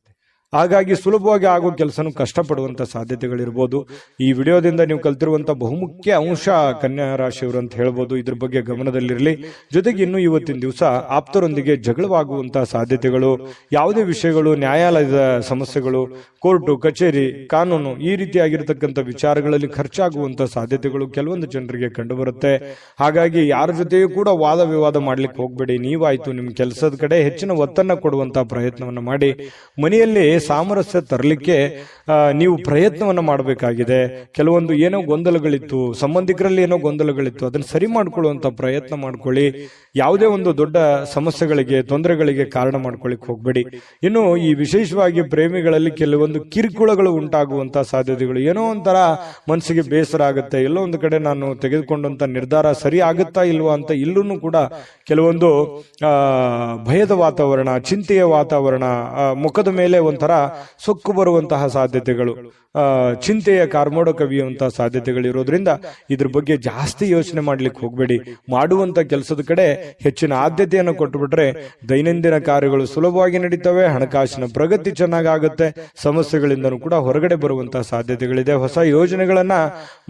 ಹಾಗಾಗಿ ಸುಲಭವಾಗಿ ಆಗೋ ಕೆಲಸನೂ ಕಷ್ಟಪಡುವಂತ ಸಾಧ್ಯತೆಗಳಿರ್ಬೋದು. ಈ ವಿಡಿಯೋದಿಂದ ನೀವು ಕಲ್ತಿರುವಂತ ಬಹುಮುಖ್ಯ ಅಂಶ ಕನ್ಯಾ ರಾಶಿಯವರು ಅಂತ ಹೇಳ್ಬೋದು. ಇದ್ರ ಬಗ್ಗೆ ಗಮನದಲ್ಲಿರಲಿ. ಜೊತೆಗೆ ಇನ್ನು ಇವತ್ತಿನ ದಿವಸ ಆಪ್ತರೊಂದಿಗೆ ಜಗಳವಾಗುವಂತಹ ಸಾಧ್ಯತೆಗಳು, ಯಾವುದೇ ವಿಷಯಗಳು, ನ್ಯಾಯಾಲಯದ ಸಮಸ್ಯೆಗಳು, ಕೋರ್ಟು ಕಚೇರಿ, ಕಾನೂನು, ಈ ರೀತಿಯಾಗಿರ್ತಕ್ಕಂಥ ವಿಚಾರಗಳಲ್ಲಿ ಖರ್ಚಾಗುವಂತಹ ಸಾಧ್ಯತೆಗಳು ಕೆಲವೊಂದು ಜನರಿಗೆ ಕಂಡು ಬರುತ್ತೆ. ಹಾಗಾಗಿ ಯಾರ ಜೊತೆಯೂ ಕೂಡ ವಾದ ವಿವಾದ ಮಾಡ್ಲಿಕ್ಕೆ ಹೋಗ್ಬೇಡಿ. ನೀವಾಯ್ತು ನಿಮ್ಮ ಕೆಲಸದ ಕಡೆ ಹೆಚ್ಚಿನ ಒತ್ತನ್ನ ಕೊಡುವಂತಹ ಪ್ರಯತ್ನವನ್ನು ಮಾಡಿ ಮನೆಯಲ್ಲಿ ಸಾಮರಸ್ಯ ತರಲಿಕ್ಕೆ ನೀವು ಪ್ರಯತ್ನವನ್ನ ಮಾಡಬೇಕಾಗಿದೆ. ಕೆಲವೊಂದು ಏನೋ ಗೊಂದಲಗಳಿತ್ತು, ಸಂಬಂಧಿಕರಲ್ಲಿ ಏನೋ ಗೊಂದಲಗಳಿತ್ತು, ಅದನ್ನು ಸರಿ ಮಾಡ್ಕೊಳ್ಳುವಂತ ಪ್ರಯತ್ನ ಮಾಡ್ಕೊಳ್ಳಿ. ಯಾವುದೇ ಒಂದು ದೊಡ್ಡ ಸಮಸ್ಯೆಗಳಿಗೆ, ತೊಂದರೆಗಳಿಗೆ ಕಾರಣ ಮಾಡ್ಕೊಳ್ಳಿಕ್ ಹೋಗ್ಬೇಡಿ. ಇನ್ನು ಈ ವಿಶೇಷವಾಗಿ ಪ್ರೇಮಿಗಳಲ್ಲಿ ಕೆಲವೊಂದು ಕಿರುಕುಳಗಳು ಉಂಟಾಗುವಂತಹ ಸಾಧ್ಯತೆಗಳು, ಏನೋ ಒಂಥರ ಮನಸ್ಸಿಗೆ ಬೇಸರ ಆಗುತ್ತೆ, ಎಲ್ಲೋ ಒಂದು ಕಡೆ ನಾನು ತೆಗೆದುಕೊಂಡಂತ ನಿರ್ಧಾರ ಸರಿ ಆಗುತ್ತಾ ಇಲ್ವಾ ಅಂತ ಇಲ್ಲೂ ಕೂಡ ಕೆಲವೊಂದು ಭಯದ ವಾತಾವರಣ, ಚಿಂತೆಯ ವಾತಾವರಣ, ಮುಖದ ಮೇಲೆ ಒಂಥರ ಸೊಕ್ಕು ಬರುವಂತಹ ಸಾಧ್ಯತೆಗಳು, ಚಿಂತೆಯ ಕಾರ್ಮೋಡ ಕವಿಯುವಂತಹ ಸಾಧ್ಯತೆಗಳಿರೋದ್ರಿಂದ ಇದ್ರ ಬಗ್ಗೆ ಜಾಸ್ತಿ ಯೋಚನೆ ಮಾಡ್ಲಿಕ್ಕೆ ಹೋಗ್ಬೇಡಿ. ಮಾಡುವಂತ ಕೆಲಸದ ಕಡೆ ಹೆಚ್ಚಿನ ಆದ್ಯತೆಯನ್ನು ಕೊಟ್ಟುಬಿಟ್ರೆ ದೈನಂದಿನ ಕಾರ್ಯಗಳು ಸುಲಭವಾಗಿ ನಡೀತವೆ, ಹಣಕಾಸಿನ ಪ್ರಗತಿ ಚೆನ್ನಾಗಾಗುತ್ತೆ, ಸಮಸ್ಯೆಗಳಿಂದನೂ ಕೂಡ ಹೊರಗಡೆ ಬರುವಂತಹ ಸಾಧ್ಯತೆಗಳಿದೆ. ಹೊಸ ಯೋಜನೆಗಳನ್ನ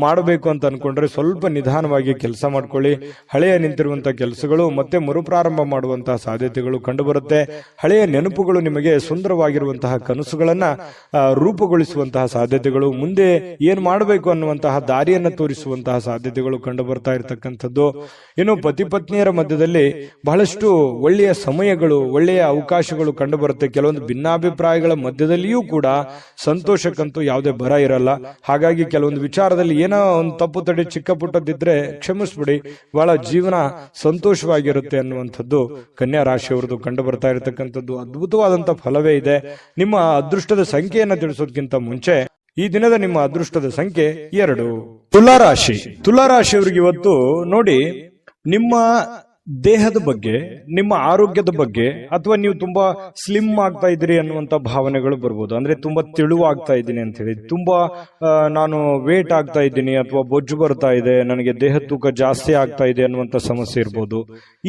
ಮಾಡಬೇಕು ಅಂತ ಅನ್ಕೊಂಡ್ರೆ ಸ್ವಲ್ಪ ನಿಧಾನವಾಗಿ ಕೆಲಸ ಮಾಡ್ಕೊಳ್ಳಿ. ಹಳೆಯ ನಿಂತಿರುವಂತಹ ಕೆಲಸಗಳು ಮತ್ತೆ ಮರುಪ್ರಾರಂಭ ಮಾಡುವಂತಹ ಸಾಧ್ಯತೆಗಳು ಕಂಡುಬರುತ್ತೆ. ಹಳೆಯ ನೆನಪುಗಳು ನಿಮಗೆ ಸುಂದರವಾಗಿರುವಂತಹ ಕನಸುಗಳನ್ನ ರೂಪುಗೊಳಿಸುವಂತಹ ಸಾಧ್ಯತೆಗಳು, ಮುಂದೆ ಏನ್ ಮಾಡಬೇಕು ಅನ್ನುವಂತಹ ದಾರಿಯನ್ನು ತೋರಿಸುವಂತಹ ಸಾಧ್ಯತೆಗಳು ಕಂಡು ಬರ್ತಾ ಇರತಕ್ಕಂಥದ್ದು. ಇನ್ನು ಪತಿ ಪತ್ನಿಯರ ಮಧ್ಯದಲ್ಲಿ ಬಹಳಷ್ಟು ಒಳ್ಳೆಯ ಸಮಯಗಳು, ಒಳ್ಳೆಯ ಅವಕಾಶಗಳು ಕಂಡು ಬರುತ್ತೆ. ಕೆಲವೊಂದು ಭಿನ್ನಾಭಿಪ್ರಾಯಗಳ ಮಧ್ಯದಲ್ಲಿಯೂ ಕೂಡ ಸಂತೋಷಕ್ಕಂತೂ ಯಾವುದೇ ಬರ ಇರಲ್ಲ. ಹಾಗಾಗಿ ಕೆಲವೊಂದು ವಿಚಾರದಲ್ಲಿ ಏನೋ ಒಂದು ತಪ್ಪು ತಡೆ ಚಿಕ್ಕ ಪುಟ್ಟದಿದ್ರೆ ಕ್ಷಮಿಸ್ಬಿಡಿ, ಬಹಳ ಜೀವನ ಸಂತೋಷವಾಗಿರುತ್ತೆ ಅನ್ನುವಂಥದ್ದು ಕನ್ಯಾ ರಾಶಿಯವರದು ಕಂಡು ಬರ್ತಾ ಇರತಕ್ಕಂಥದ್ದು. ಅದ್ಭುತವಾದಂತಹ ಫಲವೇ ಇದೆ. ನಿಮ್ಮ ಅದೃಷ್ಟದ ಸಂಖ್ಯೆಯನ್ನು ತಿಳಿಸೋದಕ್ಕಿಂತ ಮುಂಚೆ ಈ ದಿನದ ನಿಮ್ಮ ಅದೃಷ್ಟದ ಸಂಖ್ಯೆ 2. ತುಲಾರಾಶಿ. ತುಲಾರಾಶಿಯವರಿಗೆ ಇವತ್ತು ನೋಡಿ, ನಿಮ್ಮ ದೇಹದ ಬಗ್ಗೆ, ನಿಮ್ಮ ಆರೋಗ್ಯದ ಬಗ್ಗೆ, ಅಥವಾ ನೀವು ತುಂಬಾ ಸ್ಲಿಮ್ ಆಗ್ತಾ ಇದ್ದೀರಿ ಅನ್ನುವಂತ ಭಾವನೆಗಳು ಬರ್ಬೋದು. ಅಂದ್ರೆ ತುಂಬಾ ತೆಳುವಾಗ್ತಾ ಇದ್ದೀನಿ ಅಂತ ಹೇಳಿ, ತುಂಬಾ ನಾನು ವೇಟ್ ಆಗ್ತಾ ಇದ್ದೀನಿ, ಅಥವಾ ಬೊಜ್ಜು ಬರ್ತಾ ಇದೆ, ನನಗೆ ದೇಹ ತೂಕ ಜಾಸ್ತಿ ಆಗ್ತಾ ಇದೆ ಅನ್ನುವಂತ ಸಮಸ್ಯೆ ಇರ್ಬೋದು.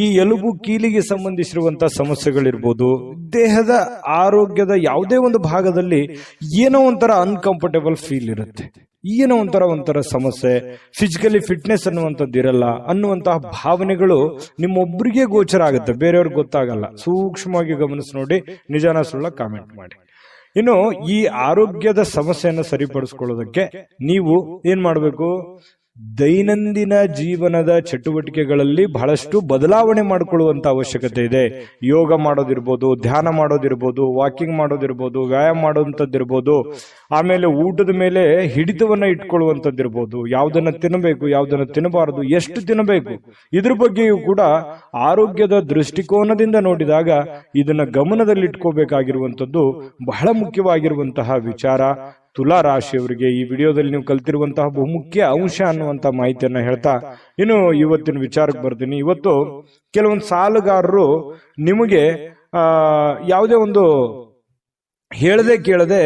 ಈ ಎಲುಬು ಕೀಲಿಗೆ ಸಂಬಂಧಿಸಿರುವಂತ ಸಮಸ್ಯೆಗಳಿರ್ಬೋದು. ದೇಹದ ಆರೋಗ್ಯದ ಯಾವುದೇ ಒಂದು ಭಾಗದಲ್ಲಿ ಏನೋ ಒಂಥರ ಅನ್ಕಂಫರ್ಟೇಬಲ್ ಫೀಲ್ ಇರುತ್ತೆ, ಏನೋ ಒಂಥರ ಸಮಸ್ಯೆ, ಫಿಸಿಕಲಿ ಫಿಟ್ನೆಸ್ ಅನ್ನುವಂಥದ್ದು ಇರಲ್ಲ ಅನ್ನುವಂತಹ ಭಾವನೆಗಳು ನಿಮ್ಮೊಬ್ಬರಿಗೆ ಗೋಚರ ಆಗುತ್ತೆ, ಬೇರೆಯವ್ರಿಗೆ ಗೊತ್ತಾಗಲ್ಲ. ಸೂಕ್ಷ್ಮವಾಗಿ ಗಮನಿಸಿ ನೋಡಿ, ನಿಜಾನ ಸುಳ್ಳ ಕಾಮೆಂಟ್ ಮಾಡಿ. ಇನ್ನು ಈ ಆರೋಗ್ಯದ ಸಮಸ್ಯೆಯನ್ನು ಸರಿಪಡಿಸ್ಕೊಳ್ಳೋದಕ್ಕೆ ನೀವು ಏನ್ ಮಾಡಬೇಕು, ದೈನಂದಿನ ಜೀವನದ ಚಟುವಟಿಕೆಗಳಲ್ಲಿ ಬಹಳಷ್ಟು ಬದಲಾವಣೆ ಮಾಡಿಕೊಳ್ಳುವಂತ ಅವಶ್ಯಕತೆ ಇದೆ. ಯೋಗ ಮಾಡೋದಿರ್ಬೋದು, ಧ್ಯಾನ ಮಾಡೋದಿರ್ಬೋದು, ವಾಕಿಂಗ್ ಮಾಡೋದಿರ್ಬೋದು, ವ್ಯಾಯಾಮ ಮಾಡುವಂತದ್ದಿರ್ಬೋದು, ಆಮೇಲೆ ಊಟದ ಮೇಲೆ ಹಿಡಿತವನ್ನ ಇಟ್ಕೊಳ್ಳುವಂತದ್ದಿರ್ಬೋದು, ಯಾವುದನ್ನ ತಿನ್ನಬೇಕು, ಯಾವುದನ್ನ ತಿನ್ನಬಾರದು, ಎಷ್ಟು ತಿನ್ನಬೇಕು, ಇದ್ರ ಬಗ್ಗೆಯೂ ಕೂಡ ಆರೋಗ್ಯದ ದೃಷ್ಟಿಕೋನದಿಂದ ನೋಡಿದಾಗ ಇದನ್ನ ಗಮನದಲ್ಲಿಟ್ಕೋಬೇಕಾಗಿರುವಂತದ್ದು ಬಹಳ ಮುಖ್ಯವಾಗಿರುವಂತಹ ವಿಚಾರ. ತುಲಾ ರಾಶಿಯವರಿಗೆ ಈ ವಿಡಿಯೋದಲ್ಲಿ ನೀವು ಕಲ್ತಿರುವಂತಹ ಬಹುಮುಖ್ಯ ಅಂಶ ಅನ್ನುವಂತ ಮಾಹಿತಿಯನ್ನ ಹೇಳ್ತಾ ಇನ್ನು ಇವತ್ತಿನ ವಿಚಾರಕ್ಕೆ ಬರ್ತೀನಿ. ಇವತ್ತು ಕೆಲವೊಂದು ಸಾಲಗಾರರು ನಿಮಗೆ ಯಾವುದೇ ಒಂದು ಹೇಳದೆ ಕೇಳದೆ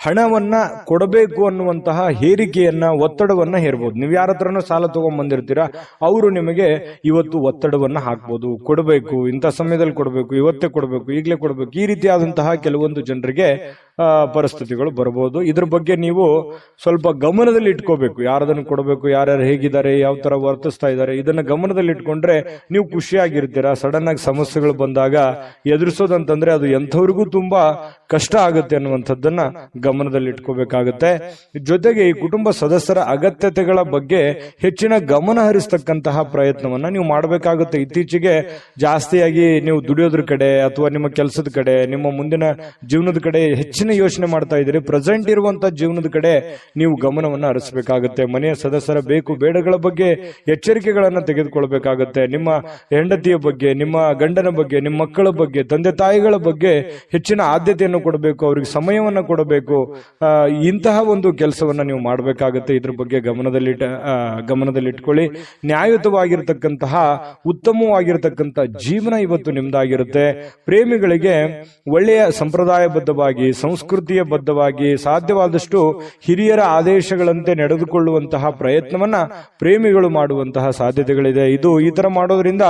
ಹಣವನ್ನ ಕೊಡಬೇಕು ಅನ್ನುವಂತಹ ಹೇರಿಕೆಯನ್ನ, ಒತ್ತಡವನ್ನ ಹೇರಬಹುದು. ನೀವು ಯಾರ ಹತ್ರನೂ ಸಾಲ ತಗೊಂಡ್ ಬಂದಿರ್ತೀರಾ, ಅವರು ನಿಮಗೆ ಇವತ್ತು ಒತ್ತಡವನ್ನ ಹಾಕ್ಬೋದು. ಕೊಡಬೇಕು, ಇಂಥ ಸಮಯದಲ್ಲಿ ಕೊಡಬೇಕು, ಇವತ್ತೇ ಕೊಡಬೇಕು, ಈಗಲೇ ಕೊಡಬೇಕು, ಈ ರೀತಿಯಾದಂತಹ ಕೆಲವೊಂದು ಜನರಿಗೆ ಪರಿಸ್ಥಿತಿಗಳು ಬರಬಹುದು. ಇದ್ರ ಬಗ್ಗೆ ನೀವು ಸ್ವಲ್ಪ ಗಮನದಲ್ಲಿ ಇಟ್ಕೋಬೇಕು. ಯಾರದನ್ನು ಕೊಡಬೇಕು, ಯಾರ್ಯಾರು ಹೇಗಿದ್ದಾರೆ, ಯಾವ ತರ ವರ್ತಿಸ್ತಾ ಇದ್ದಾರೆ, ಇದನ್ನ ಗಮನದಲ್ಲಿ ಇಟ್ಕೊಂಡ್ರೆ ನೀವು ಖುಷಿಯಾಗಿರ್ತೀರಾ. ಸಡನ್ ಆಗಿ ಸಮಸ್ಯೆಗಳು ಬಂದಾಗ ಎದುರಿಸೋದಂತಂದ್ರೆ ಅದು ಎಂಥವ್ರಿಗೂ ತುಂಬಾ ಕಷ್ಟ ಆಗುತ್ತೆ ಅನ್ನುವಂಥದ್ದನ್ನ ಗಮನದಲ್ಲಿ ಇಟ್ಕೋಬೇಕಾಗುತ್ತೆ. ಜೊತೆಗೆ ಈ ಕುಟುಂಬ ಸದಸ್ಯರ ಅಗತ್ಯತೆಗಳ ಬಗ್ಗೆ ಹೆಚ್ಚಿನ ಗಮನ ಹರಿಸ್ತಕ್ಕಂತಹ ಪ್ರಯತ್ನವನ್ನ ನೀವು ಮಾಡಬೇಕಾಗುತ್ತೆ. ಇತ್ತೀಚೆಗೆ ಜಾಸ್ತಿಯಾಗಿ ನೀವು ದುಡಿಯೋದ್ರ ಕಡೆ ಅಥವಾ ನಿಮ್ಮ ಕೆಲಸದ ಕಡೆ, ನಿಮ್ಮ ಮುಂದಿನ ಜೀವನದ ಕಡೆ ಹೆಚ್ಚಿನ ಹೆಚ್ಚಿನ ಯೋಚನೆ ಮಾಡ್ತಾ ಇದ್ದೀರಿ. ಪ್ರೆಸೆಂಟ್ ಇರುವಂತಹ ಜೀವನದ ಕಡೆ ನೀವು ಗಮನವನ್ನು ಹರಿಸಬೇಕಾಗುತ್ತೆ. ಮನೆಯ ಸದಸ್ಯರ ಬೇಕು ಬೇಡಗಳ ಬಗ್ಗೆ ಎಚ್ಚರಿಕೆಗಳನ್ನ ತೆಗೆದುಕೊಳ್ಬೇಕಾಗುತ್ತೆ. ನಿಮ್ಮ ಹೆಂಡತಿಯ ಬಗ್ಗೆ, ನಿಮ್ಮ ಗಂಡನ ಬಗ್ಗೆ, ನಿಮ್ಮ ಮಕ್ಕಳ ಬಗ್ಗೆ, ತಂದೆ ತಾಯಿಗಳ ಬಗ್ಗೆ ಹೆಚ್ಚಿನ ಆದ್ಯತೆಯನ್ನು ಕೊಡಬೇಕು, ಅವರಿಗೆ ಸಮಯವನ್ನ ಕೊಡಬೇಕು. ಇಂತಹ ಒಂದು ಕೆಲಸವನ್ನ ನೀವು ಮಾಡಬೇಕಾಗುತ್ತೆ. ಇದ್ರ ಬಗ್ಗೆ ಗಮನದಲ್ಲಿಟ್ಕೊಳ್ಳಿ. ನ್ಯಾಯಯುತವಾಗಿರ್ತಕ್ಕಂತಹ ಉತ್ತಮವಾಗಿರ್ತಕ್ಕಂಥ ಜೀವನ ಇವತ್ತು ನಿಮ್ದಾಗಿರುತ್ತೆ. ಪ್ರೇಮಿಗಳಿಗೆ ಒಳ್ಳೆಯ ಸಂಪ್ರದಾಯಬದ್ಧವಾಗಿ, ಸಂಸ್ಕೃತಿಯ ಬದ್ಧವಾಗಿ, ಸಾಧ್ಯವಾದಷ್ಟು ಹಿರಿಯರ ಆದೇಶಗಳಂತೆ ನಡೆದುಕೊಳ್ಳುವಂತಹ ಪ್ರಯತ್ನವನ್ನ ಪ್ರೇಮಿಗಳು ಮಾಡುವಂತಹ ಸಾಧ್ಯತೆಗಳಿದೆ. ಈ ತರ ಮಾಡೋದ್ರಿಂದ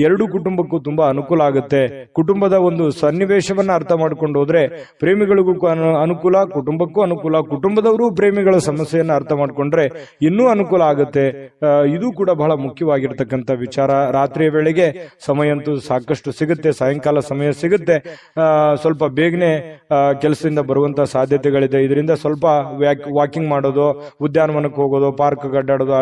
ಎರಡು ಕುಟುಂಬಕ್ಕೂ ತುಂಬಾ ಅನುಕೂಲ ಆಗುತ್ತೆ. ಕುಟುಂಬದ ಒಂದು ಸನ್ನಿವೇಶವನ್ನ ಅರ್ಥ ಮಾಡ್ಕೊಂಡು ಹೋದ್ರೆ ಪ್ರೇಮಿಗಳಿಗೂ ಅನುಕೂಲ, ಕುಟುಂಬಕ್ಕೂ ಅನುಕೂಲ. ಕುಟುಂಬದವರು ಪ್ರೇಮಿಗಳ ಸಮಸ್ಯೆಯನ್ನ ಅರ್ಥ ಮಾಡ್ಕೊಂಡ್ರೆ ಇನ್ನೂ ಅನುಕೂಲ ಆಗುತ್ತೆ. ಇದು ಕೂಡ ಬಹಳ ಮುಖ್ಯವಾಗಿರ್ತಕ್ಕಂಥ ವಿಚಾರ. ರಾತ್ರಿಯ ವೇಳೆಗೆ ಸಮಯ ಅಂತೂ ಸಾಕಷ್ಟು ಸಿಗುತ್ತೆ, ಸಾಯಂಕಾಲ ಸಮಯ ಸಿಗುತ್ತೆ. ಸ್ವಲ್ಪ ಬೇಗನೆ ಕೆಲಸದಿಂದ ಬರುವಂತಹ ಸಾಧ್ಯತೆಗಳಿದೆ. ಇದರಿಂದ ಸ್ವಲ್ಪ ವಾಕಿಂಗ್ ಮಾಡೋದು, ಉದ್ಯಾನವನಕ್ಕೆ ಹೋಗೋದು, ಪಾರ್ಕ್ ಅಡ್ಡಾಡೋದು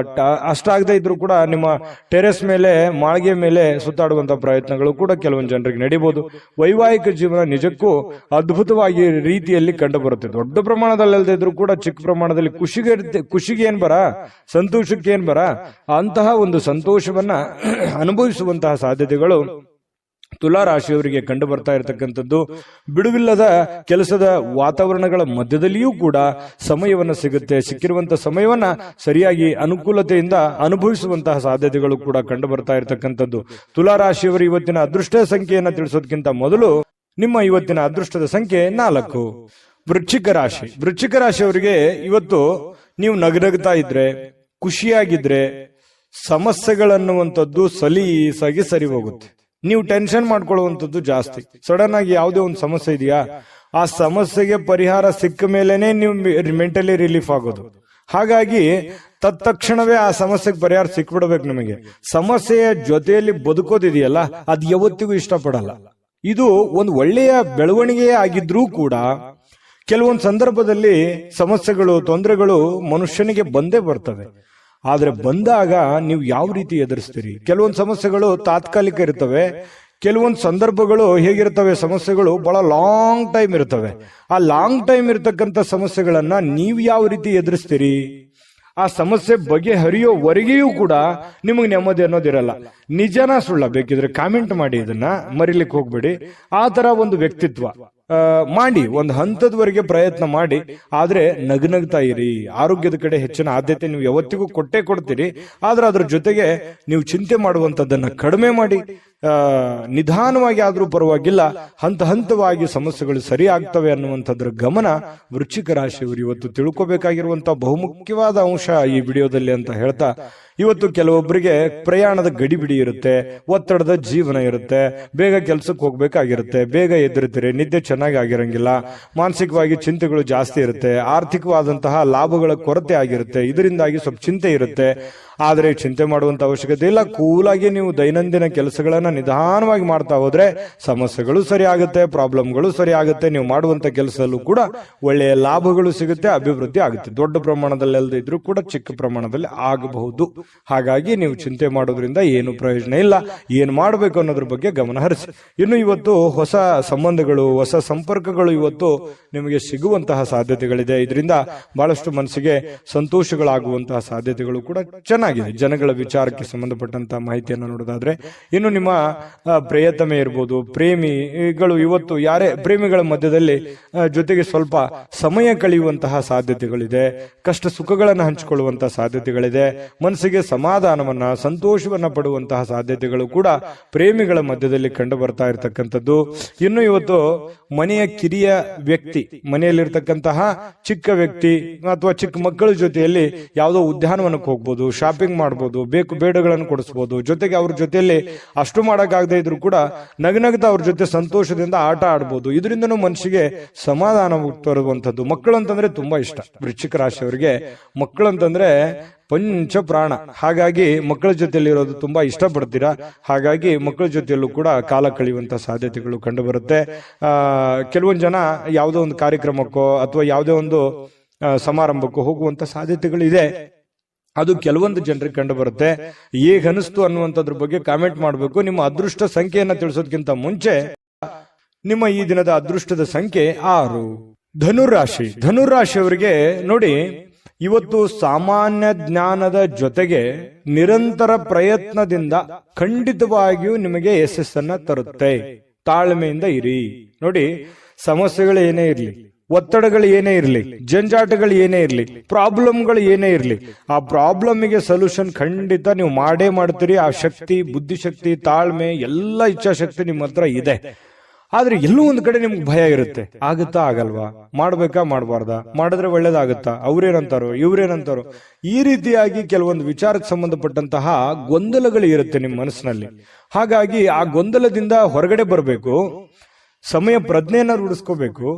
ಅಷ್ಟಾಗದೆ ಇದ್ರೂ ಕೂಡ ನಿಮ್ಮ ಟೆರೆಸ್ ಮೇಲೆ, ಮಾಳಿಗೆ ಮೇಲೆ ಸುತ್ತಾಡುವಂತಹ ಪ್ರಯತ್ನಗಳು ಕೂಡ ಕೆಲವೊಂದು ಜನರಿಗೆ ನಡೀಬಹುದು. ವೈವಾಹಿಕ ಜೀವನ ನಿಜಕ್ಕೂ ಅದ್ಭುತವಾಗಿ ರೀತಿಯಲ್ಲಿ ಕಂಡು ಬರುತ್ತೆ. ದೊಡ್ಡ ಪ್ರಮಾಣದಲ್ಲಿ ಅಲ್ಲದೆ ಇದ್ರೂ ಕೂಡ ಚಿಕ್ಕ ಪ್ರಮಾಣದಲ್ಲಿ ಖುಷಿಗೆ ಏನ್ ಬರ, ಸಂತೋಷಕ್ಕೆ ಏನ್ ಬರ, ಅಂತಹ ಒಂದು ಸಂತೋಷವನ್ನ ಅನುಭವಿಸುವಂತಹ ಸಾಧ್ಯತೆಗಳು ತುಲಾ ರಾಶಿಯವರಿಗೆ ಕಂಡು ಬರ್ತಾ ಇರತಕ್ಕಂಥದ್ದು. ಬಿಡುವಿಲ್ಲದ ಕೆಲಸದ ವಾತಾವರಣಗಳ ಮಧ್ಯದಲ್ಲಿಯೂ ಕೂಡ ಸಮಯವನ್ನ ಸಿಕ್ಕಿರುವಂತಹ ಸಮಯವನ್ನ ಸರಿಯಾಗಿ ಅನುಕೂಲತೆಯಿಂದ ಅನುಭವಿಸುವಂತಹ ಸಾಧ್ಯತೆಗಳು ಕೂಡ ಕಂಡು ಬರ್ತಾ ಇರತಕ್ಕಂಥದ್ದು. ತುಲಾ ರಾಶಿಯವರು ಇವತ್ತಿನ ಅದೃಷ್ಟ ಸಂಖ್ಯೆಯನ್ನ ತಿಳಿಸೋದಕ್ಕಿಂತ ಮೊದಲು ನಿಮ್ಮ ಇವತ್ತಿನ ಅದೃಷ್ಟದ ಸಂಖ್ಯೆ 4. ವೃಶ್ಚಿಕ ರಾಶಿ. ವೃಶ್ಚಿಕ ರಾಶಿಯವರಿಗೆ ಇವತ್ತು ನೀವು ನಗನಗ್ತಾ ಇದ್ರೆ, ಖುಷಿಯಾಗಿದ್ರೆ, ಸಮಸ್ಯೆಗಳನ್ನುವಂಥದ್ದು ಸಲೀಸಾಗಿ ಸರಿ ಹೋಗುತ್ತೆ. ನೀವು ಟೆನ್ಷನ್ ಮಾಡ್ಕೊಳ್ಳುವಂಥದ್ದು ಜಾಸ್ತಿ. ಸಡನ್ ಆಗಿ ಯಾವುದೇ ಒಂದು ಸಮಸ್ಯೆ ಇದೆಯಾ, ಆ ಸಮಸ್ಯೆಗೆ ಪರಿಹಾರ ಸಿಕ್ಕ ಮೇಲೇನೆ ನೀವು ಮೆಂಟಲಿ ರಿಲೀಫ್ ಆಗೋದು. ಹಾಗಾಗಿ ತತ್ಕ್ಷಣವೇ ಆ ಸಮಸ್ಯೆಗೆ ಪರಿಹಾರ ಸಿಕ್ಬಿಡ್ಬೇಕು. ನಿಮಗೆ ಸಮಸ್ಯೆಯ ಜೊತೆಯಲ್ಲಿ ಬದುಕೋದಿದೆಯಲ್ಲ, ಅದು ಯಾವತ್ತಿಗೂ ಇಷ್ಟಪಡಲ್ಲ. ಇದು ಒಂದು ಒಳ್ಳೆಯ ಬೆಳವಣಿಗೆ ಆಗಿದ್ರೂ ಕೂಡ ಕೆಲವೊಂದು ಸಂದರ್ಭದಲ್ಲಿ ಸಮಸ್ಯೆಗಳು, ತೊಂದರೆಗಳು ಮನುಷ್ಯನಿಗೆ ಬಂದೇ ಬರ್ತವೆ. ಆದ್ರೆ ಬಂದಾಗ ನೀವು ಯಾವ ರೀತಿ ಎದುರಿಸ್ತೀರಿ? ಕೆಲವೊಂದು ಸಮಸ್ಯೆಗಳು ತಾತ್ಕಾಲಿಕ ಇರ್ತವೆ, ಕೆಲವೊಂದು ಸಂದರ್ಭಗಳು ಹೇಗಿರ್ತವೆ, ಸಮಸ್ಯೆಗಳು ಬಹಳ ಲಾಂಗ್ ಟೈಮ್ ಇರ್ತವೆ. ಆ ಲಾಂಗ್ ಟೈಮ್ ಇರತಕ್ಕಂಥ ಸಮಸ್ಯೆಗಳನ್ನ ನೀವು ಯಾವ ರೀತಿ ಎದುರಿಸ್ತೀರಿ? ಆ ಸಮಸ್ಯೆ ಬಗೆಹರಿಯೋವರೆಗೆಯೂ ಕೂಡ ನಿಮಗೆ ನೆಮ್ಮದಿ ಅನ್ನೋದಿರಲ್ಲ. ನಿಜನ ಸುಳ್ಳ ಬೇಕಿದ್ರೆ ಕಾಮೆಂಟ್ ಮಾಡಿ, ಇದನ್ನ ಮರಿಲಿಕ್ಕೆ ಹೋಗ್ಬೇಡಿ. ಆ ತರ ಒಂದು ವ್ಯಕ್ತಿತ್ವ ಮಾಡಿ, ಒಂದು ಹಂತದವರೆಗೆ ಪ್ರಯತ್ನ ಮಾಡಿ. ಆದ್ರೆ ನಗ್ನಗ್ತಾ ಇರಿ. ಆರೋಗ್ಯದ ಕಡೆ ಹೆಚ್ಚಿನ ಆದ್ಯತೆ ನೀವು ಯಾವತ್ತಿಗೂ ಕೊಡ್ತೀರಿ. ಆದ್ರೆ ಅದ್ರ ಜೊತೆಗೆ ನೀವು ಚಿಂತೆ ಮಾಡುವಂತದ್ದನ್ನ ಕಡಿಮೆ ಮಾಡಿ. ನಿಧಾನವಾಗಿ ಆದ್ರೂ ಪರವಾಗಿಲ್ಲ, ಹಂತವಾಗಿ ಸಮಸ್ಯೆಗಳು ಸರಿ ಆಗ್ತವೆ ಅನ್ನುವಂಥದ್ರ ಗಮನ ವೃಶ್ಚಿಕ ರಾಶಿಯವರು ಇವತ್ತು ತಿಳ್ಕೋಬೇಕಾಗಿರುವಂತಹ ಬಹುಮುಖ್ಯವಾದ ಅಂಶ ಈ ವಿಡಿಯೋದಲ್ಲಿ ಅಂತ ಹೇಳ್ತಾ, ಇವತ್ತು ಕೆಲವೊಬ್ಬರಿಗೆ ಪ್ರಯಾಣದ ಗಡಿಬಿಡಿ ಇರುತ್ತೆ, ಒತ್ತಡದ ಜೀವನ ಇರುತ್ತೆ, ಬೇಗ ಕೆಲಸಕ್ಕೆ ಹೋಗ್ಬೇಕಾಗಿರುತ್ತೆ, ಬೇಗ ಎದ್ದಿರ್ತೀರಿ, ನಿದ್ದೆ ಚೆನ್ನಾಗಿ ಆಗಿರಂಗಿಲ್ಲ, ಮಾನಸಿಕವಾಗಿ ಚಿಂತೆಗಳು ಜಾಸ್ತಿ ಇರುತ್ತೆ, ಆರ್ಥಿಕವಾದಂತಹ ಲಾಭಗಳ ಕೊರತೆ ಆಗಿರುತ್ತೆ, ಇದರಿಂದಾಗಿ ಸ್ವಲ್ಪ ಚಿಂತೆ ಇರುತ್ತೆ. ಆದರೆ ಚಿಂತೆ ಮಾಡುವಂತ ಅವಶ್ಯಕತೆ ಇಲ್ಲ. ಕೂಲಾಗಿ ನೀವು ದೈನಂದಿನ ಕೆಲಸಗಳನ್ನ ನಿಧಾನವಾಗಿ ಮಾಡ್ತಾ ಹೋದ್ರೆ ಸಮಸ್ಯೆಗಳು ಸರಿ ಆಗುತ್ತೆ, ಪ್ರಾಬ್ಲಮ್ಗಳು ಸರಿ ಆಗುತ್ತೆ. ನೀವು ಮಾಡುವಂತ ಕೆಲಸದಲ್ಲೂ ಕೂಡ ಒಳ್ಳೆಯ ಲಾಭಗಳು ಸಿಗುತ್ತೆ, ಅಭಿವೃದ್ಧಿ ಆಗುತ್ತೆ. ದೊಡ್ಡ ಪ್ರಮಾಣದಲ್ಲಿ ಅಲ್ಲದೆ ಇದ್ರೂ ಕೂಡ ಚಿಕ್ಕ ಪ್ರಮಾಣದಲ್ಲಿ ಆಗಬಹುದು. ಹಾಗಾಗಿ ನೀವು ಚಿಂತೆ ಮಾಡೋದ್ರಿಂದ ಏನು ಪ್ರಯೋಜನ ಇಲ್ಲ. ಏನು ಮಾಡಬೇಕು ಅನ್ನೋದ್ರ ಬಗ್ಗೆ ಗಮನ ಹರಿಸಿ. ಇನ್ನು ಇವತ್ತು ಹೊಸ ಸಂಬಂಧಗಳು, ಹೊಸ ಸಂಪರ್ಕಗಳು ಇವತ್ತು ನಿಮಗೆ ಸಿಗುವಂತಹ ಸಾಧ್ಯತೆಗಳಿದೆ. ಇದರಿಂದ ಬಹಳಷ್ಟು ಮನಸ್ಸಿಗೆ ಸಂತೋಷಗಳಾಗುವಂತಹ ಸಾಧ್ಯತೆಗಳು ಕೂಡ ಚೆನ್ನಾಗಿದೆ. ಜನಗಳ ವಿಚಾರಕ್ಕೆ ಸಂಬಂಧಪಟ್ಟಂತಹ ಮಾಹಿತಿಯನ್ನು ನೋಡೋದಾದ್ರೆ, ಇನ್ನು ನಿಮ್ಮ ಪ್ರಿಯತಮೆ ಇರ್ಬೋದು, ಪ್ರೇಮಿಗಳು ಇವತ್ತು ಯಾರೇ ಪ್ರೇಮಿಗಳ ಮಧ್ಯದಲ್ಲಿ ಜೊತೆಗೆ ಸ್ವಲ್ಪ ಸಮಯ ಕಳೆಯುವಂತಹ ಸಾಧ್ಯತೆಗಳಿದೆ. ಕಷ್ಟ ಸುಖಗಳನ್ನು ಹಂಚಿಕೊಳ್ಳುವಂತಹ ಸಾಧ್ಯತೆಗಳಿದೆ. ಮನಸ್ಸಿಗೆ ಸಮಾಧಾನವನ್ನ, ಸಂತೋಷವನ್ನ ಪಡುವಂತಹ ಸಾಧ್ಯತೆಗಳು ಕೂಡ ಪ್ರೇಮಿಗಳ ಮಧ್ಯದಲ್ಲಿ ಕಂಡು ಬರ್ತಾ ಇರತಕ್ಕಂಥದ್ದು. ಇನ್ನು ಇವತ್ತು ಮನೆಯ ಕಿರಿಯ ವ್ಯಕ್ತಿ, ಮನೆಯಲ್ಲಿರ್ತಕ್ಕಂತಹ ಚಿಕ್ಕ ವ್ಯಕ್ತಿ ಅಥವಾ ಚಿಕ್ಕ ಮಕ್ಕಳ ಜೊತೆಯಲ್ಲಿ ಯಾವುದೋ ಉದ್ಯಾನವನಕ್ಕೆ ಹೋಗ್ಬೋದು, ಶಾಪಿಂಗ್ ಮಾಡ್ಬೋದು, ಬೇಕು ಬೇಡಗಳನ್ನು ಕೊಡಿಸಬಹುದು. ಜೊತೆಗೆ ಅವ್ರ ಜೊತೆಯಲ್ಲಿ ಅಷ್ಟು ಮಾಡಕ್ಕಾಗದೇ ಇದ್ರು ಕೂಡ ನಗನಗ್ತಾ ಅವ್ರ ಜೊತೆ ಸಂತೋಷದಿಂದ ಆಟ ಆಡ್ಬೋದು. ಇದರಿಂದನೂ ಮನಸ್ಸಿಗೆ ಸಮಾಧಾನ ತರುವಂತದ್ದು. ಮಕ್ಕಳಂತಂದ್ರೆ ತುಂಬಾ ಇಷ್ಟ. ವೃಶ್ಚಿಕ ರಾಶಿಯವರಿಗೆ ಮಕ್ಕಳಂತಂದ್ರೆ ಪಂಚ ಪ್ರಾಣ. ಹಾಗಾಗಿ ಮಕ್ಕಳ ಜೊತೆಯಲ್ಲಿ ಇರೋದು ತುಂಬಾ ಇಷ್ಟಪಡ್ತೀರಾ. ಹಾಗಾಗಿ ಮಕ್ಕಳ ಜೊತೆಯಲ್ಲೂ ಕೂಡ ಕಾಲ ಕಳೆಯುವಂತ ಸಾಧ್ಯತೆಗಳು ಕಂಡು ಬರುತ್ತೆ. ಕೆಲವೊಂದು ಜನ ಯಾವುದೋ ಒಂದು ಕಾರ್ಯಕ್ರಮಕ್ಕೋ ಅಥವಾ ಯಾವುದೇ ಒಂದು ಸಮಾರಂಭಕ್ಕೂ ಹೋಗುವಂತ ಸಾಧ್ಯತೆಗಳಿದೆ. ಅದು ಕೆಲವೊಂದು ಜನರಿಗೆ ಕಂಡು ಬರುತ್ತೆ. ಹೇಗೆ ಅನಿಸ್ತು ಅನ್ನುವಂಥದ್ರ ಬಗ್ಗೆ ಕಾಮೆಂಟ್ ಮಾಡಬೇಕು. ನಿಮ್ಮ ಅದೃಷ್ಟ ಸಂಖ್ಯೆಯನ್ನ ತಿಳಿಸೋದಕ್ಕಿಂತ ಮುಂಚೆ ನಿಮ್ಮ ಈ ದಿನದ ಅದೃಷ್ಟದ ಸಂಖ್ಯೆ 6. ಧನುರಾಶಿಯವರಿಗೆ ನೋಡಿ, ಇವತ್ತು ಸಾಮಾನ್ಯ ಜ್ಞಾನದ ಜೊತೆಗೆ ನಿರಂತರ ಪ್ರಯತ್ನದಿಂದ ಖಂಡಿತವಾಗಿಯೂ ನಿಮಗೆ ಯಶಸ್ಸನ್ನ ತರುತ್ತೆ. ತಾಳ್ಮೆಯಿಂದ ಇರಿ. ನೋಡಿ, ಸಮಸ್ಯೆಗಳು ಏನೇ ಇರಲಿ, ಒತ್ತಡಗಳು ಏನೇ ಇರಲಿ, ಜಂಜಾಟಗಳು ಏನೇ ಇರಲಿ, ಪ್ರಾಬ್ಲಮ್ಗಳು ಏನೇ ಇರಲಿ, ಆ ಪ್ರಾಬ್ಲಮ್ಗೆ ಸೊಲ್ಯೂಷನ್ ಖಂಡಿತ ನೀವು ಮಾಡೇ ಮಾಡ್ತೀರಿ. ಆ ಶಕ್ತಿ, ಬುದ್ಧಿಶಕ್ತಿ, ತಾಳ್ಮೆ, ಎಲ್ಲ ಇಚ್ಛಾಶಕ್ತಿ ನಿಮ್ಮ ಹತ್ರ ಇದೆ. ಆದ್ರೆ ಎಲ್ಲೂ ಒಂದ್ ಕಡೆ ನಿಮ್ಗೆ ಭಯ ಇರುತ್ತೆ. ಆಗುತ್ತಾ ಆಗಲ್ವಾ, ಮಾಡ್ಬೇಕಾ ಮಾಡಬಾರ್ದಾ, ಮಾಡಿದ್ರೆ ಒಳ್ಳೇದಾಗುತ್ತಾ, ಅವ್ರೇನಂತಾರೋ ಇವ್ರೇನಂತಾರೋ, ಈ ರೀತಿಯಾಗಿ ಕೆಲವೊಂದು ವಿಚಾರಕ್ಕೆ ಸಂಬಂಧಪಟ್ಟಂತಹ ಗೊಂದಲಗಳು ಇರುತ್ತೆ ನಿಮ್ಮ ಮನಸ್ಸಿನಲ್ಲಿ. ಹಾಗಾಗಿ ಆ ಗೊಂದಲದಿಂದ ಹೊರಗಡೆ ಬರಬೇಕು, ಸಮಯ ಪ್ರಜ್ಞೆಯನ್ನ ರೂಢಿಸ್ಕೋಬೇಕು.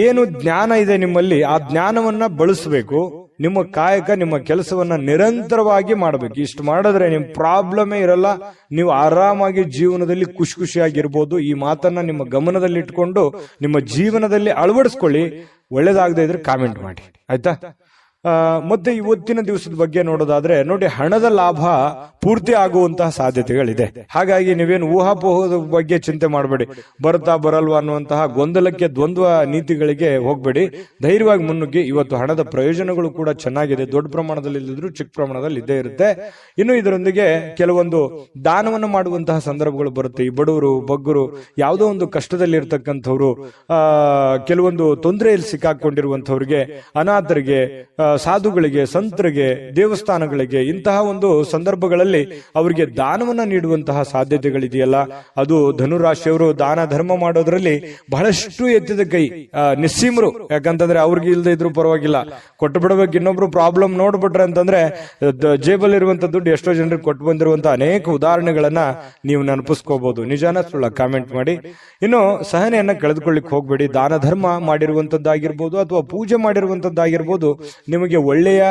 ಏನು ಜ್ಞಾನ ಇದೆ ನಿಮ್ಮಲ್ಲಿ, ಆ ಜ್ಞಾನವನ್ನ ಬಳಸಬೇಕು. ನಿಮ್ಮ ಕಾಯಕ, ನಿಮ್ಮ ಕೆಲಸವನ್ನ ನಿರಂತರವಾಗಿ ಮಾಡಬೇಕು. ಇಷ್ಟು ಮಾಡಿದ್ರೆ ನಿಮ್ ಪ್ರಾಬ್ಲಮೇ ಇರಲ್ಲ, ನೀವು ಆರಾಮಾಗಿ ಜೀವನದಲ್ಲಿ ಖುಷಿಯಾಗಿರ್ಬೋದು. ಈ ಮಾತನ್ನ ನಿಮ್ಮ ಗಮನದಲ್ಲಿ ಇಟ್ಕೊಂಡು ನಿಮ್ಮ ಜೀವನದಲ್ಲಿ ಅಳವಡಿಸ್ಕೊಳ್ಳಿ. ಒಳ್ಳೇದಾಗದೇ ಇದ್ರೆ ಕಾಮೆಂಟ್ ಮಾಡಿ, ಆಯ್ತಾ? ಮತ್ತೆ ಇವತ್ತಿನ ದಿವಸದ ಬಗ್ಗೆ ನೋಡೋದಾದ್ರೆ ನೋಡಿ, ಹಣದ ಲಾಭ ಪೂರ್ತಿ ಆಗುವಂತಹ ಸಾಧ್ಯತೆಗಳಿದೆ. ಹಾಗಾಗಿ ನೀವೇನು ಊಹಾಪೋಹದ ಬಗ್ಗೆ ಚಿಂತೆ ಮಾಡಬೇಡಿ. ಬರುತ್ತಾ ಬರಲ್ವಾ ಅನ್ನುವಂತಹ ಗೊಂದಲಕ್ಕೆ, ದ್ವಂದ್ವ ನೀತಿಗಳಿಗೆ ಹೋಗ್ಬೇಡಿ. ಧೈರ್ಯವಾಗಿ ಮುನ್ನುಗ್ಗಿ. ಇವತ್ತು ಹಣದ ಪ್ರಯೋಜನಗಳು ಕೂಡ ಚೆನ್ನಾಗಿದೆ. ದೊಡ್ಡ ಪ್ರಮಾಣದಲ್ಲಿ ಇಲ್ಲದಿದ್ರು ಚಿಕ್ಕ ಪ್ರಮಾಣದಲ್ಲಿ ಇದ್ದೇ ಇರುತ್ತೆ. ಇನ್ನು ಇದರೊಂದಿಗೆ ಕೆಲವೊಂದು ದಾನವನ್ನು ಮಾಡುವಂತಹ ಸಂದರ್ಭಗಳು ಬರುತ್ತೆ. ಈ ಬಡವರು, ಬಗ್ಗರು, ಯಾವುದೋ ಒಂದು ಕಷ್ಟದಲ್ಲಿ ಇರ್ತಕ್ಕಂಥವ್ರು, ಕೆಲವೊಂದು ತೊಂದರೆಯಲ್ಲಿ ಸಿಕ್ಕಾಕೊಂಡಿರುವಂತವ್ರಿಗೆ, ಅನಾಥರಿಗೆ, ಸಾಧುಗಳಿಗೆ, ಸಂತರಿಗೆ, ದೇವಸ್ಥಾನಗಳಿಗೆ, ಇಂತಹ ಒಂದು ಸಂದರ್ಭಗಳಲ್ಲಿ ಅವರಿಗೆ ದಾನವನ್ನ ನೀಡುವಂತಹ ಸಾಧ್ಯತೆಗಳಿದೆಯಲ್ಲ, ಅದು ಧನುರಾಶಿಯವರು ದಾನ ಧರ್ಮ ಮಾಡೋದ್ರಲ್ಲಿ ಬಹಳಷ್ಟು ಎತ್ತಿದ ಕೈ, ನಿಸ್ಸೀಮರು. ಯಾಕಂತಂದ್ರೆ ಅವ್ರಿಗೆ ಇಲ್ಲದೆ ಇದ್ರು ಪರವಾಗಿಲ್ಲ, ಕೊಟ್ಟು ಬಿಡಬೇಕು. ಇನ್ನೊಬ್ರು ಪ್ರಾಬ್ಲಮ್ ನೋಡ್ಬಿಟ್ರೆ ಅಂತಂದ್ರೆ ಜೇಬಲ್ ಇರುವಂತ ದುಡ್ಡು ಎಷ್ಟೋ ಜನರಿಗೆ ಕೊಟ್ಟು ಬಂದಿರುವಂತಹ ಅನೇಕ ಉದಾಹರಣೆಗಳನ್ನ ನೀವು ನೆನಪಿಸ್ಕೋಬಹುದು. ನಿಜಾನ ಸುಳ್ಳ ಕಾಮೆಂಟ್ ಮಾಡಿ. ಇನ್ನು ಸಹನೆಯನ್ನ ಕಳೆದುಕೊಳ್ಳಿಕ್ ಹೋಗ್ಬೇಡಿ. ದಾನ ಧರ್ಮ ಮಾಡಿರುವಂತದ್ದಾಗಿರ್ಬೋದು ಅಥವಾ ಪೂಜೆ ಮಾಡಿರುವಂತದ್ದಾಗಿರ್ಬೋದು, ನಿಮಗೆ ಒಳ್ಳೆಯ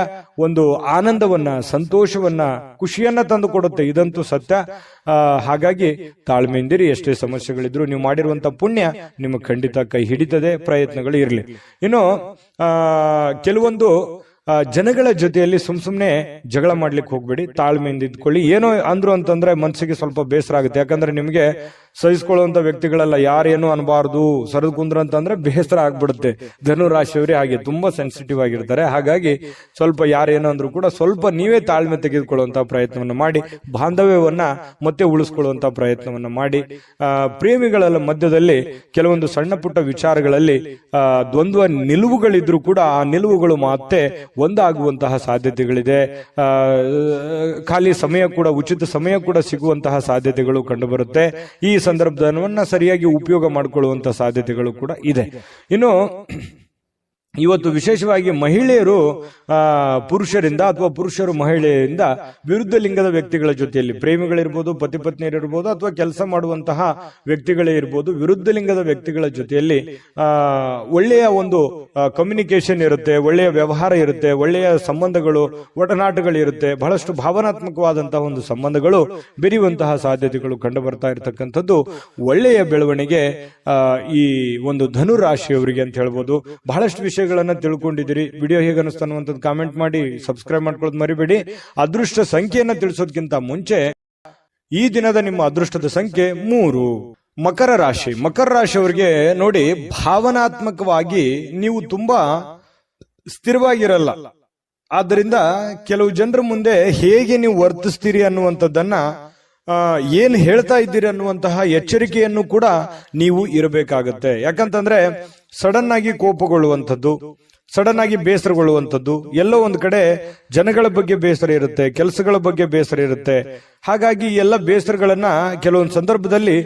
ಒಂದು ಆನಂದವನ್ನ, ಸಂತೋಷವನ್ನ, ಖುಷಿಯನ್ನ ತಂದು ಕೊಡುತ್ತೆ. ಇದಂತೂ ಸತ್ಯ. ಹಾಗಾಗಿ ತಾಳ್ಮೆಯಿಂದಿರಿ. ಎಷ್ಟೇ ಸಮಸ್ಯೆಗಳಿದ್ರು ನೀವು ಮಾಡಿರುವಂತ ಪುಣ್ಯ ನಿಮಗೆ ಖಂಡಿತ ಕೈ ಹಿಡಿತದೆ. ಪ್ರಯತ್ನಗಳು ಇರಲಿ. ಇನ್ನು ಕೆಲವೊಂದು ಜನಗಳ ಜೊತೆಯಲ್ಲಿ ಸುಮ್ನೆ ಜಗಳ ಮಾಡ್ಲಿಕ್ಕೆ ಹೋಗ್ಬೇಡಿ. ತಾಳ್ಮೆಯಿಂದ ಇದ್ಕೊಳ್ಳಿ. ಏನೋ ಅಂದ್ರು ಅಂತಂದ್ರೆ ಮನಸ್ಸಿಗೆ ಸ್ವಲ್ಪ ಬೇಸರ ಆಗುತ್ತೆ. ಯಾಕಂದ್ರೆ ನಿಮಗೆ ಸಹಿಸ್ಕೊಳ್ಳುವಂತ ವ್ಯಕ್ತಿಗಳೆಲ್ಲ ಯಾರೇನು ಅನ್ಬಾರ್ದು, ಸರದ್ ಕುಂದ್ರ ಅಂತಂದ್ರೆ ಬೇಸರ ಆಗ್ಬಿಡುತ್ತೆ. ಧನುರಾಶಿಯವರೇ ಹಾಗೆ ತುಂಬಾ ಸೆನ್ಸಿಟಿವ್ ಆಗಿರ್ತಾರೆ. ಹಾಗಾಗಿ ಸ್ವಲ್ಪ ಯಾರೇನು ಅಂದ್ರೂ ಕೂಡ ಸ್ವಲ್ಪ ನೀವೇ ತಾಳ್ಮೆ ತೆಗೆದುಕೊಳ್ಳುವಂತಹ ಪ್ರಯತ್ನವನ್ನ ಮಾಡಿ, ಬಾಂಧವ್ಯವನ್ನ ಮತ್ತೆ ಉಳಿಸ್ಕೊಳ್ಳುವಂತಹ ಪ್ರಯತ್ನವನ್ನ ಮಾಡಿ. ಪ್ರೇಮಿಗಳ ಮಧ್ಯದಲ್ಲಿ ಕೆಲವೊಂದು ಸಣ್ಣ ಪುಟ್ಟ ವಿಚಾರಗಳಲ್ಲಿ ದ್ವಂದ್ವ ನಿಲುವುಗಳಿದ್ರು ಕೂಡ ಆ ನಿಲುವುಗಳು ಮತ್ತೆ ಒಂದಾಗುವಂತಹ ಸಾಧ್ಯತೆಗಳಿದೆ. ಖಾಲಿ ಸಮಯ ಕೂಡ, ಉಚಿತ ಸಮಯ ಕೂಡ ಸಿಗುವಂತಹ ಸಾಧ್ಯತೆಗಳು ಕಂಡು ಬರುತ್ತೆ. ಈ ಸಂದರ್ಭವನ್ನ ಸರಿಯಾಗಿ ಉಪಯೋಗ ಮಾಡಿಕೊಳ್ಳುವಂತಹ ಸಾಧ್ಯತೆಗಳು ಕೂಡ ಇದೆ. ಇನ್ನು ಇವತ್ತು ವಿಶೇಷವಾಗಿ ಮಹಿಳೆಯರು ಪುರುಷರಿಂದ ಅಥವಾ ಪುರುಷರು ಮಹಿಳೆಯರಿಂದ ವಿರುದ್ಧ ಲಿಂಗದ ವ್ಯಕ್ತಿಗಳ ಜೊತೆಯಲ್ಲಿ, ಪ್ರೇಮಿಗಳಿರ್ಬೋದು, ಪತಿ ಪತ್ನಿಯರಿರ್ಬೋದು, ಅಥವಾ ಕೆಲಸ ಮಾಡುವಂತಹ ವ್ಯಕ್ತಿಗಳೇ ಇರ್ಬೋದು, ವಿರುದ್ಧ ಲಿಂಗದ ವ್ಯಕ್ತಿಗಳ ಜೊತೆಯಲ್ಲಿ ಒಳ್ಳೆಯ ಒಂದು ಕಮ್ಯುನಿಕೇಶನ್ ಇರುತ್ತೆ, ಒಳ್ಳೆಯ ವ್ಯವಹಾರ ಇರುತ್ತೆ, ಒಳ್ಳೆಯ ಸಂಬಂಧಗಳು, ಒಡನಾಟಗಳು ಇರುತ್ತೆ. ಬಹಳಷ್ಟು ಭಾವನಾತ್ಮಕವಾದಂತಹ ಒಂದು ಸಂಬಂಧಗಳು ಬೆರೆಯುವಂತಹ ಸಾಧ್ಯತೆಗಳು ಕಂಡು ಬರ್ತಾ ಇರತಕ್ಕಂಥದ್ದು ಒಳ್ಳೆಯ ಬೆಳವಣಿಗೆ ಈ ಒಂದು ಧನುರಾಶಿಯವರಿಗೆ ಅಂತ ಹೇಳ್ಬೋದು. ಬಹಳಷ್ಟು ವಿಷಯಗಳನ್ನ ತಿಳ್ಕೊಂಡಿದ್ದೀರಿ. ವಿಡಿಯೋ ಹೇಗೆ ಅನಿಸ್ತಾ ಅನ್ನುವಂಥದ್ದು ಕಾಮೆಂಟ್ ಮಾಡಿ, ಸಬ್ಸ್ಕ್ರೈಬ್ ಮಾಡ್ಕೊಳ್ಳೋದು ಮರಿಬೇಡಿ. ಅದೃಷ್ಟ ಸಂಖ್ಯೆಯನ್ನ ತಿಳಿಸೋದಕ್ಕಿಂತ ಮುಂಚೆ ಈ ದಿನದ ನಿಮ್ಮ ಅದೃಷ್ಟದ ಸಂಖ್ಯೆ 3. ಮಕರ ರಾಶಿಯವರಿಗೆ ನೋಡಿ, ಭಾವನಾತ್ಮಕವಾಗಿ ನೀವು ತುಂಬಾ ಸ್ಥಿರವಾಗಿರಲ್ಲ. ಆದ್ದರಿಂದ ಕೆಲವು ಜನರ ಮುಂದೆ ಹೇಗೆ ನೀವು ವರ್ತಿಸ್ತೀರಿ ಅನ್ನುವಂಥದ್ದನ್ನ, ಏನ್ ಹೇಳ್ತಾ ಇದ್ದೀರಿ ಅನ್ನುವಂತಹ ಎಚ್ಚರಿಕೆಯನ್ನು ಕೂಡ ನೀವು ಇರಬೇಕಾಗತ್ತೆ. ಯಾಕಂತಂದ್ರೆ ಸಡನ್ ಆಗಿ ಕೋಪಗೊಳ್ಳುವಂಥದ್ದು, ಸಡನ್ ಆಗಿ ಬೇಸರಗೊಳ್ಳುವಂಥದ್ದು, ಎಲ್ಲೋ ಒಂದ್ ಕಡೆ ಜನಗಳ ಬಗ್ಗೆ ಬೇಸರ ಇರುತ್ತೆ, ಕೆಲಸಗಳ ಬಗ್ಗೆ ಬೇಸರ ಇರುತ್ತೆ. ಹಾಗಾಗಿ ಎಲ್ಲ ಬೇಸರಗಳನ್ನ ಕೆಲವೊಂದು ಸಂದರ್ಭದಲ್ಲಿ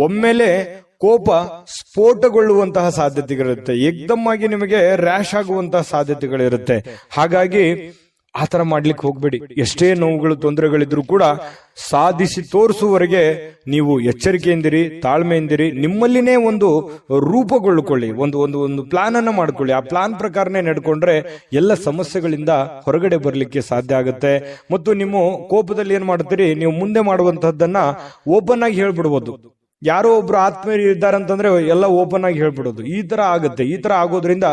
ಒಮ್ಮೆಲೆ ಕೋಪ ಸ್ಫೋಟಗೊಳ್ಳುವಂತಹ ಸಾಧ್ಯತೆಗಳಿರುತ್ತೆ. ಏಕ್ದಮ್ ಆಗಿ ನಿಮಗೆ ರ್ಯಾಶ್ ಆಗುವಂತಹ ಸಾಧ್ಯತೆಗಳಿರುತ್ತೆ. ಹಾಗಾಗಿ ಆತರ ಮಾಡ್ಲಿಕ್ಕೆ ಹೋಗ್ಬೇಡಿ. ಎಷ್ಟೇ ನೋವುಗಳು, ತೊಂದರೆಗಳಿದ್ರು ಕೂಡ ಸಾಧಿಸಿ ತೋರಿಸುವವರೆಗೆ ನೀವು ಎಚ್ಚರಿಕೆಯಿಂದಿರಿ, ತಾಳ್ಮೆಯಿಂದಿರಿ. ನಿಮ್ಮಲ್ಲಿನೇ ಒಂದು ರೂಪುಗೊಳ್ಳಿಕೊಳ್ಳಿ, ಒಂದು ಪ್ಲಾನ್ ಅನ್ನ ಮಾಡ್ಕೊಳ್ಳಿ. ಆ ಪ್ಲಾನ್ ಪ್ರಕಾರನೇ ನಡ್ಕೊಂಡ್ರೆ ಎಲ್ಲ ಸಮಸ್ಯೆಗಳಿಂದ ಹೊರಗಡೆ ಬರ್ಲಿಕ್ಕೆ ಸಾಧ್ಯ ಆಗುತ್ತೆ. ಮತ್ತು ನಿಮ್ಮ ಕೋಪದಲ್ಲಿ ಏನ್ ಮಾಡ್ತೀರಿ, ನೀವು ಮುಂದೆ ಮಾಡುವಂತಹದ್ದನ್ನ ಓಪನ್ ಆಗಿ ಹೇಳ್ಬಿಡ್ಬೋದು. ಯಾರೋ ಒಬ್ರು ಆತ್ಮೀಯರು ಇದ್ದಾರಂತಂದ್ರೆ ಎಲ್ಲ ಓಪನ್ ಆಗಿ ಹೇಳ್ಬಿಡೋದು. ಈ ತರ ಆಗುತ್ತೆ. ಈ ತರ ಆಗೋದ್ರಿಂದ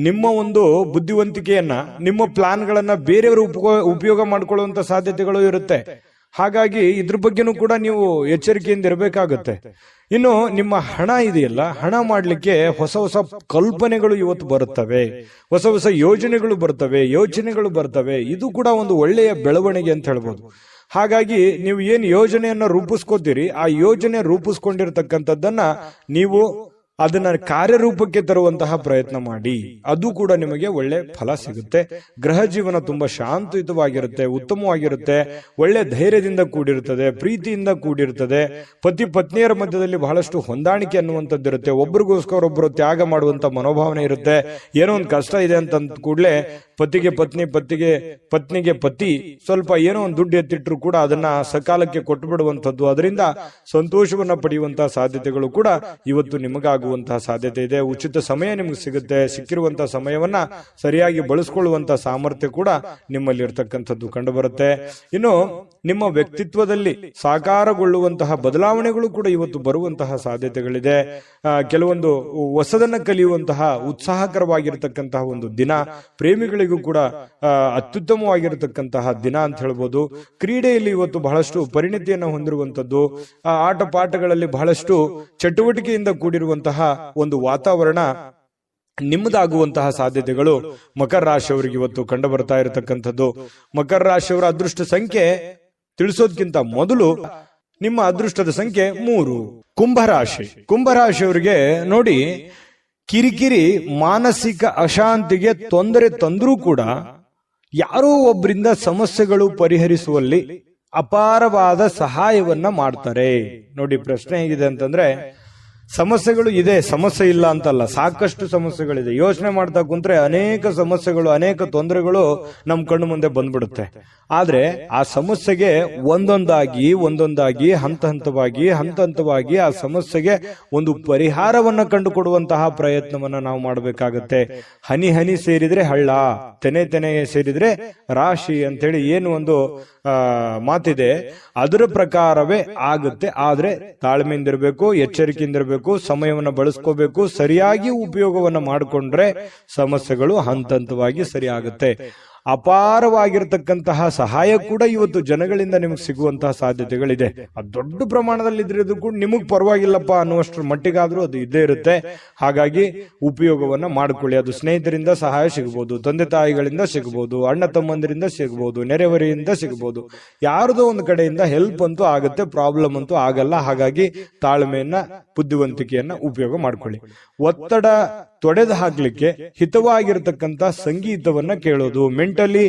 ನಿಮ್ಮ ಒಂದು ಬುದ್ಧಿವಂತಿಕೆಯನ್ನ, ನಿಮ್ಮ ಪ್ಲಾನ್ಗಳನ್ನ ಬೇರೆಯವರು ಉಪಯೋಗ ಮಾಡ್ಕೊಳ್ಳುವಂತ ಸಾಧ್ಯತೆಗಳು ಇರುತ್ತೆ. ಹಾಗಾಗಿ ಇದ್ರ ಬಗ್ಗೆನೂ ಕೂಡ ನೀವು ಎಚ್ಚರಿಕೆಯಿಂದ ಇರಬೇಕಾಗುತ್ತೆ. ಇನ್ನು ನಿಮ್ಮ ಹಣ ಇದೆಯಲ್ಲ, ಹಣ ಮಾಡ್ಲಿಕ್ಕೆ ಹೊಸ ಹೊಸ ಕಲ್ಪನೆಗಳು ಇವತ್ತು ಬರುತ್ತವೆ, ಹೊಸ ಹೊಸ ಯೋಚನೆಗಳು ಬರ್ತವೆ. ಇದು ಕೂಡ ಒಂದು ಒಳ್ಳೆಯ ಬೆಳವಣಿಗೆ ಅಂತ ಹೇಳ್ಬೋದು. ಹಾಗಾಗಿ ನೀವು ಏನು ಯೋಜನೆಯನ್ನ ರೂಪಿಸ್ಕೋತೀರಿ, ಆ ಯೋಜನೆ ರೂಪಿಸ್ಕೊಂಡಿರ್ತಕ್ಕಂಥದ್ದನ್ನ ನೀವು ಅದನ್ನ ಕಾರ್ಯರೂಪಕ್ಕೆ ತರುವಂತಹ ಪ್ರಯತ್ನ ಮಾಡಿ. ಅದು ಕೂಡ ನಿಮಗೆ ಒಳ್ಳೆ ಫಲ ಸಿಗುತ್ತೆ. ಗೃಹ ಜೀವನ ತುಂಬಾ ಶಾಂತಿಯುತವಾಗಿರುತ್ತೆ, ಉತ್ತಮವಾಗಿರುತ್ತೆ, ಒಳ್ಳೆ ಧೈರ್ಯದಿಂದ ಕೂಡಿರುತ್ತದೆ, ಪ್ರೀತಿಯಿಂದ ಕೂಡಿರುತ್ತದೆ. ಪತಿ ಪತ್ನಿಯರ ಮಧ್ಯದಲ್ಲಿ ಬಹಳಷ್ಟು ಹೊಂದಾಣಿಕೆ ಅನ್ನುವಂಥದ್ದಿರುತ್ತೆ. ಒಬ್ರಿಗೋಸ್ಕರ ಒಬ್ಬರು ತ್ಯಾಗ ಮಾಡುವಂತ ಮನೋಭಾವನೆ ಇರುತ್ತೆ. ಏನೋ ಒಂದು ಕಷ್ಟ ಇದೆ ಅಂತ ಕೂಡಲೇ ಪತಿಗೆ ಪತ್ನಿಗೆ ಪತಿ ಸ್ವಲ್ಪ ಏನೋ ಒಂದು ದುಡ್ಡು ಎತ್ತಿಟ್ರು ಕೂಡ ಅದನ್ನ ಸಕಾಲಕ್ಕೆ ಕೊಟ್ಟು ಬಿಡುವಂಥದ್ದು, ಅದರಿಂದ ಸಂತೋಷವನ್ನ ಪಡೆಯುವಂತಹ ಸಾಧ್ಯತೆಗಳು ಕೂಡ ಇವತ್ತು ನಿಮಗಾಗುವಂತಹ ಸಾಧ್ಯತೆ ಇದೆ. ಉಚಿತ ಸಮಯ ನಿಮ್ಗೆ ಸಿಗುತ್ತೆ. ಸಿಕ್ಕಿರುವಂತಹ ಸಮಯವನ್ನ ಸರಿಯಾಗಿ ಬಳಸ್ಕೊಳ್ಳುವಂತಹ ಸಾಮರ್ಥ್ಯ ಕೂಡ ನಿಮ್ಮಲ್ಲಿ ಇರ್ತಕ್ಕಂಥದ್ದು ಕಂಡು ಬರುತ್ತೆ. ಇನ್ನು ನಿಮ್ಮ ವ್ಯಕ್ತಿತ್ವದಲ್ಲಿ ಸಾಕಾರಗೊಳ್ಳುವಂತಹ ಬದಲಾವಣೆಗಳು ಕೂಡ ಇವತ್ತು ಬರುವಂತಹ ಸಾಧ್ಯತೆಗಳಿದೆ. ಕೆಲವೊಂದು ಹೊಸದನ್ನ ಕಲಿಯುವಂತಹ ಉತ್ಸಾಹಕರವಾಗಿರತಕ್ಕಂತಹ ಒಂದು ದಿನ, ಪ್ರೇಮಿಗಳಿಗೆ ಕೂಡ ಅತ್ಯುತ್ತಮವಾಗಿರತಕ್ಕಂತಹ ದಿನ ಅಂತ ಹೇಳ್ಬೋದು. ಕ್ರೀಡೆಯಲ್ಲಿ ಇವತ್ತು ಬಹಳಷ್ಟು ಪರಿಣಿತಿಯನ್ನು ಹೊಂದಿರುವಂತದ್ದು, ಆಟ ಪಾಠಗಳಲ್ಲಿ ಬಹಳಷ್ಟು ಚಟುವಟಿಕೆಯಿಂದ ಕೂಡಿರುವಂತಹ ಒಂದು ವಾತಾವರಣ ನಿಮ್ಮದಾಗುವಂತಹ ಸಾಧ್ಯತೆಗಳು ಮಕರ ರಾಶಿಯವರಿಗೆ ಇವತ್ತು ಕಂಡು ಬರ್ತಾ ಇರತಕ್ಕಂಥದ್ದು. ಮಕರ ರಾಶಿಯವರ ಅದೃಷ್ಟ ಸಂಖ್ಯೆ ತಿಳಿಸೋದಕ್ಕಿಂತ ಮೊದಲು ನಿಮ್ಮ ಅದೃಷ್ಟದ ಸಂಖ್ಯೆ 3. ಕುಂಭರಾಶಿಯವರಿಗೆ ನೋಡಿ, ಕಿರಿಕಿರಿ, ಮಾನಸಿಕ ಅಶಾಂತಿಗೆ ತೊಂದರೆ ತಂದ್ರೂ ಕೂಡ ಯಾರೋ ಒಬ್ಬರಿಂದ ಸಮಸ್ಯೆಗಳು ಪರಿಹರಿಸುವಲ್ಲಿ ಅಪಾರವಾದ ಸಹಾಯವನ್ನ ಮಾಡ್ತಾರೆ. ನೋಡಿ, ಪ್ರಶ್ನೆ ಹೇಗಿದೆ ಅಂತಂದ್ರೆ, ಸಮಸ್ಯೆಗಳು ಇದೆ, ಸಮಸ್ಯೆ ಇಲ್ಲ ಅಂತಲ್ಲ, ಸಾಕಷ್ಟು ಸಮಸ್ಯೆಗಳಿದೆ. ಯೋಚನೆ ಮಾಡ್ತಾ ಕುಂತ್ರೆ ಅನೇಕ ಸಮಸ್ಯೆಗಳು, ಅನೇಕ ತೊಂದರೆಗಳು ನಮ್ ಕಣ್ಣು ಮುಂದೆ ಬಂದ್ಬಿಡುತ್ತೆ. ಆದ್ರೆ ಆ ಸಮಸ್ಯೆಗೆ ಒಂದೊಂದಾಗಿ ಹಂತ ಹಂತವಾಗಿ ಆ ಸಮಸ್ಯೆಗೆ ಒಂದು ಪರಿಹಾರವನ್ನ ಕಂಡುಕೊಡುವಂತಹ ಪ್ರಯತ್ನವನ್ನ ನಾವು ಮಾಡಬೇಕಾಗತ್ತೆ. ಹನಿ ಹನಿ ಸೇರಿದ್ರೆ ಹಳ್ಳ, ತೆನೆ ಸೇರಿದ್ರೆ ರಾಶಿ ಅಂತೇಳಿ ಏನು ಒಂದು ಮಾತಿದೆ, ಅದರ ಪ್ರಕಾರವೇ ಆಗುತ್ತೆ. ಆದ್ರೆ ತಾಳ್ಮೆಯಿಂದಿರಬೇಕು, ಎಚ್ಚರಿಕೆಯಿಂದಿರಬೇಕು, ಸಮಯವನ್ನು ಬಳಸ್ಕೋಬೇಕು. ಸರಿಯಾಗಿ ಉಪಯೋಗವನ್ನ ಮಾಡಿಕೊಂಡ್ರೆ ಸಮಸ್ಯೆಗಳು ಹಂತವಾಗಿ ಸರಿ ಆಗುತ್ತೆ. ಅಪಾರವಾಗಿರ್ತಕ್ಕಂತಹ ಸಹಾಯ ಕೂಡ ಇವತ್ತು ಜನಗಳಿಂದ ನಿಮಗೆ ಸಿಗುವಂತಹ ಸಾಧ್ಯತೆಗಳಿದೆ. ಅದು ದೊಡ್ಡ ಪ್ರಮಾಣದಲ್ಲಿ ಇದ್ರೂ ಕೂಡ ನಿಮಗ್ ಪರವಾಗಿಲ್ಲಪ್ಪ ಅನ್ನುವಷ್ಟರ ಮಟ್ಟಿಗಾದ್ರೂ ಅದು ಇದ್ದೇ ಇರುತ್ತೆ. ಹಾಗಾಗಿ ಉಪಯೋಗವನ್ನ ಮಾಡಿಕೊಳ್ಳಿ. ಅದು ಸ್ನೇಹಿತರಿಂದ ಸಹಾಯ ಸಿಗಬಹುದು, ತಂದೆ ತಾಯಿಗಳಿಂದ ಸಿಗಬಹುದು, ಅಣ್ಣ ತಮ್ಮಂದಿರಿಂದ ಸಿಗಬಹುದು, ನೆರೆಹೊರೆಯಿಂದ ಸಿಗಬಹುದು. ಯಾರದೋ ಒಂದು ಕಡೆಯಿಂದ ಹೆಲ್ಪ್ ಅಂತೂ ಆಗುತ್ತೆ, ಪ್ರಾಬ್ಲಮ್ ಅಂತೂ ಆಗಲ್ಲ. ಹಾಗಾಗಿ ತಾಳ್ಮೆಯನ್ನ, ಬುದ್ಧಿವಂತಿಕೆಯನ್ನ ಉಪಯೋಗ ಮಾಡ್ಕೊಳ್ಳಿ. ಒತ್ತಡ ತೊಡೆದು ಹಾಕ್ಲಿಕ್ಕೆ ಹಿತವಾಗಿರತಕ್ಕಂತ ಸಂಗೀತವನ್ನ ಕೇಳೋದು, ಮೆಂಟಲಿ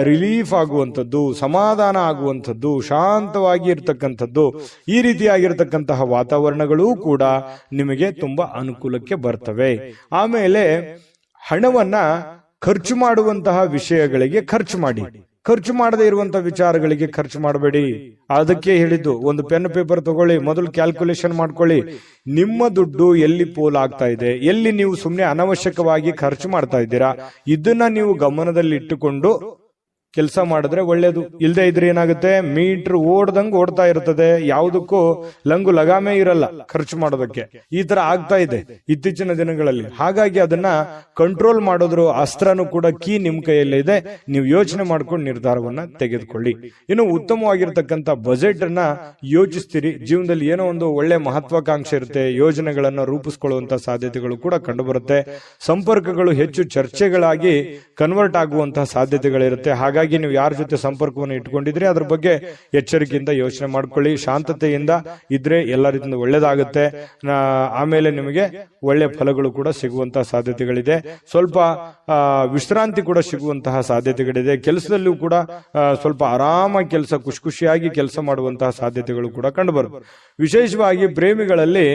ರಿಲೀಫ್ ಆಗುವಂಥದ್ದು, ಸಮಾಧಾನ ಆಗುವಂಥದ್ದು, ಶಾಂತವಾಗಿ ಇರ್ತಕ್ಕಂಥದ್ದು, ಈ ರೀತಿಯಾಗಿರ್ತಕ್ಕಂತಹ ವಾತಾವರಣಗಳು ಕೂಡ ನಿಮಗೆ ತುಂಬಾ ಅನುಕೂಲಕ್ಕೆ ಬರ್ತವೆ. ಆಮೇಲೆ ಹಣವನ್ನ ಖರ್ಚು ಮಾಡುವಂತಹ ವಿಷಯಗಳಿಗೆ ಖರ್ಚು ಮಾಡಿ, ಖರ್ಚು ಮಾಡದೇ ಇರುವಂತಹ ವಿಚಾರಗಳಿಗೆ ಖರ್ಚು ಮಾಡಬೇಡಿ. ಅದಕ್ಕೆ ಹೇಳಿದ್ದು, ಒಂದು ಪೆನ್ ಪೇಪರ್ ತಗೊಳ್ಳಿ, ಮೊದಲು ಕ್ಯಾಲ್ಕುಲೇಷನ್ ಮಾಡ್ಕೊಳ್ಳಿ. ನಿಮ್ಮ ದುಡ್ಡು ಎಲ್ಲಿ ಪೋಲ್ ಆಗ್ತಾ ಇದೆ, ಎಲ್ಲಿ ನೀವು ಸುಮ್ಮನೆ ಅನವಶ್ಯಕವಾಗಿ ಖರ್ಚು ಮಾಡ್ತಾ ಇದ್ದೀರಾ, ಇದನ್ನ ನೀವು ಗಮನದಲ್ಲಿ ಇಟ್ಟುಕೊಂಡು ಕೆಲಸ ಮಾಡಿದ್ರೆ ಒಳ್ಳೇದು. ಇಲ್ಲದೆ ಇದ್ರೆ ಏನಾಗುತ್ತೆ, ಮೀಟರ್ ಓಡ್ದಂಗ್ ಓಡ್ತಾ ಇರ್ತದೆ, ಯಾವುದಕ್ಕೂ ಲಂಗು ಲಗಾಮೇ ಇರಲ್ಲ ಖರ್ಚು ಮಾಡೋದಕ್ಕೆ. ಈ ತರ ಆಗ್ತಾ ಇದೆ ಇತ್ತೀಚಿನ ದಿನಗಳಲ್ಲಿ. ಹಾಗಾಗಿ ಅದನ್ನ ಕಂಟ್ರೋಲ್ ಮಾಡೋದ್ರ ಅಸ್ತ್ರನೂ ಕೂಡ ಕೀ ನಿಮ್ ಕೈಯಲ್ಲೇ ಇದೆ. ನೀವು ಯೋಚನೆ ಮಾಡ್ಕೊಂಡು ನಿರ್ಧಾರವನ್ನ ತೆಗೆದುಕೊಳ್ಳಿ. ಇನ್ನು ಉತ್ತಮವಾಗಿರ್ತಕ್ಕಂಥ ಬಜೆಟ್ ಅನ್ನ ಯೋಚಿಸ್ತೀರಿ. ಜೀವನದಲ್ಲಿ ಏನೋ ಒಂದು ಒಳ್ಳೆ ಮಹತ್ವಾಕಾಂಕ್ಷೆ ಇರುತ್ತೆ, ಯೋಜನೆಗಳನ್ನ ರೂಪಿಸ್ಕೊಳ್ಳುವಂತ ಸಾಧ್ಯತೆಗಳು ಕೂಡ ಕಂಡು ಬರುತ್ತೆ. ಸಂಪರ್ಕಗಳು ಹೆಚ್ಚು ಚರ್ಚೆಗಳಾಗಿ ಕನ್ವರ್ಟ್ ಆಗುವಂತಹ ಸಾಧ್ಯತೆಗಳಿರುತ್ತೆ. ಹಾಗಾಗಿ ನೀವು ಯಾರ ಜೊತೆ ಸಂಪರ್ಕವನ್ನು ಇಟ್ಕೊಂಡಿದ್ರೆ ಅದ್ರ ಬಗ್ಗೆ ಎಚ್ಚರಿಕೆಯಿಂದ ಯೋಚನೆ ಮಾಡ್ಕೊಳ್ಳಿ. ಶಾಂತತೆಯಿಂದ ಇದ್ರೆ ಎಲ್ಲ ರೀತಿಯಿಂದ ಒಳ್ಳೇದಾಗುತ್ತೆ. ಆಮೇಲೆ ನಿಮಗೆ ಒಳ್ಳೆ ಫಲಗಳು ಕೂಡ ಸಿಗುವಂತಹ ಸಾಧ್ಯತೆಗಳಿದೆ. ಸ್ವಲ್ಪ ವಿಶ್ರಾಂತಿ ಕೂಡ ಸಿಗುವಂತಹ ಸಾಧ್ಯತೆಗಳಿದೆ. ಕೆಲಸದಲ್ಲೂ ಕೂಡ ಸ್ವಲ್ಪ ಆರಾಮಾಗಿ ಕೆಲಸ, ಖುಷಿಯಾಗಿ ಕೆಲಸ ಮಾಡುವಂತಹ ಸಾಧ್ಯತೆಗಳು ಕೂಡ ಕಂಡುಬರುತ್ತೆ. ವಿಶೇಷವಾಗಿ ಪ್ರೇಮಿಗಳಲ್ಲಿ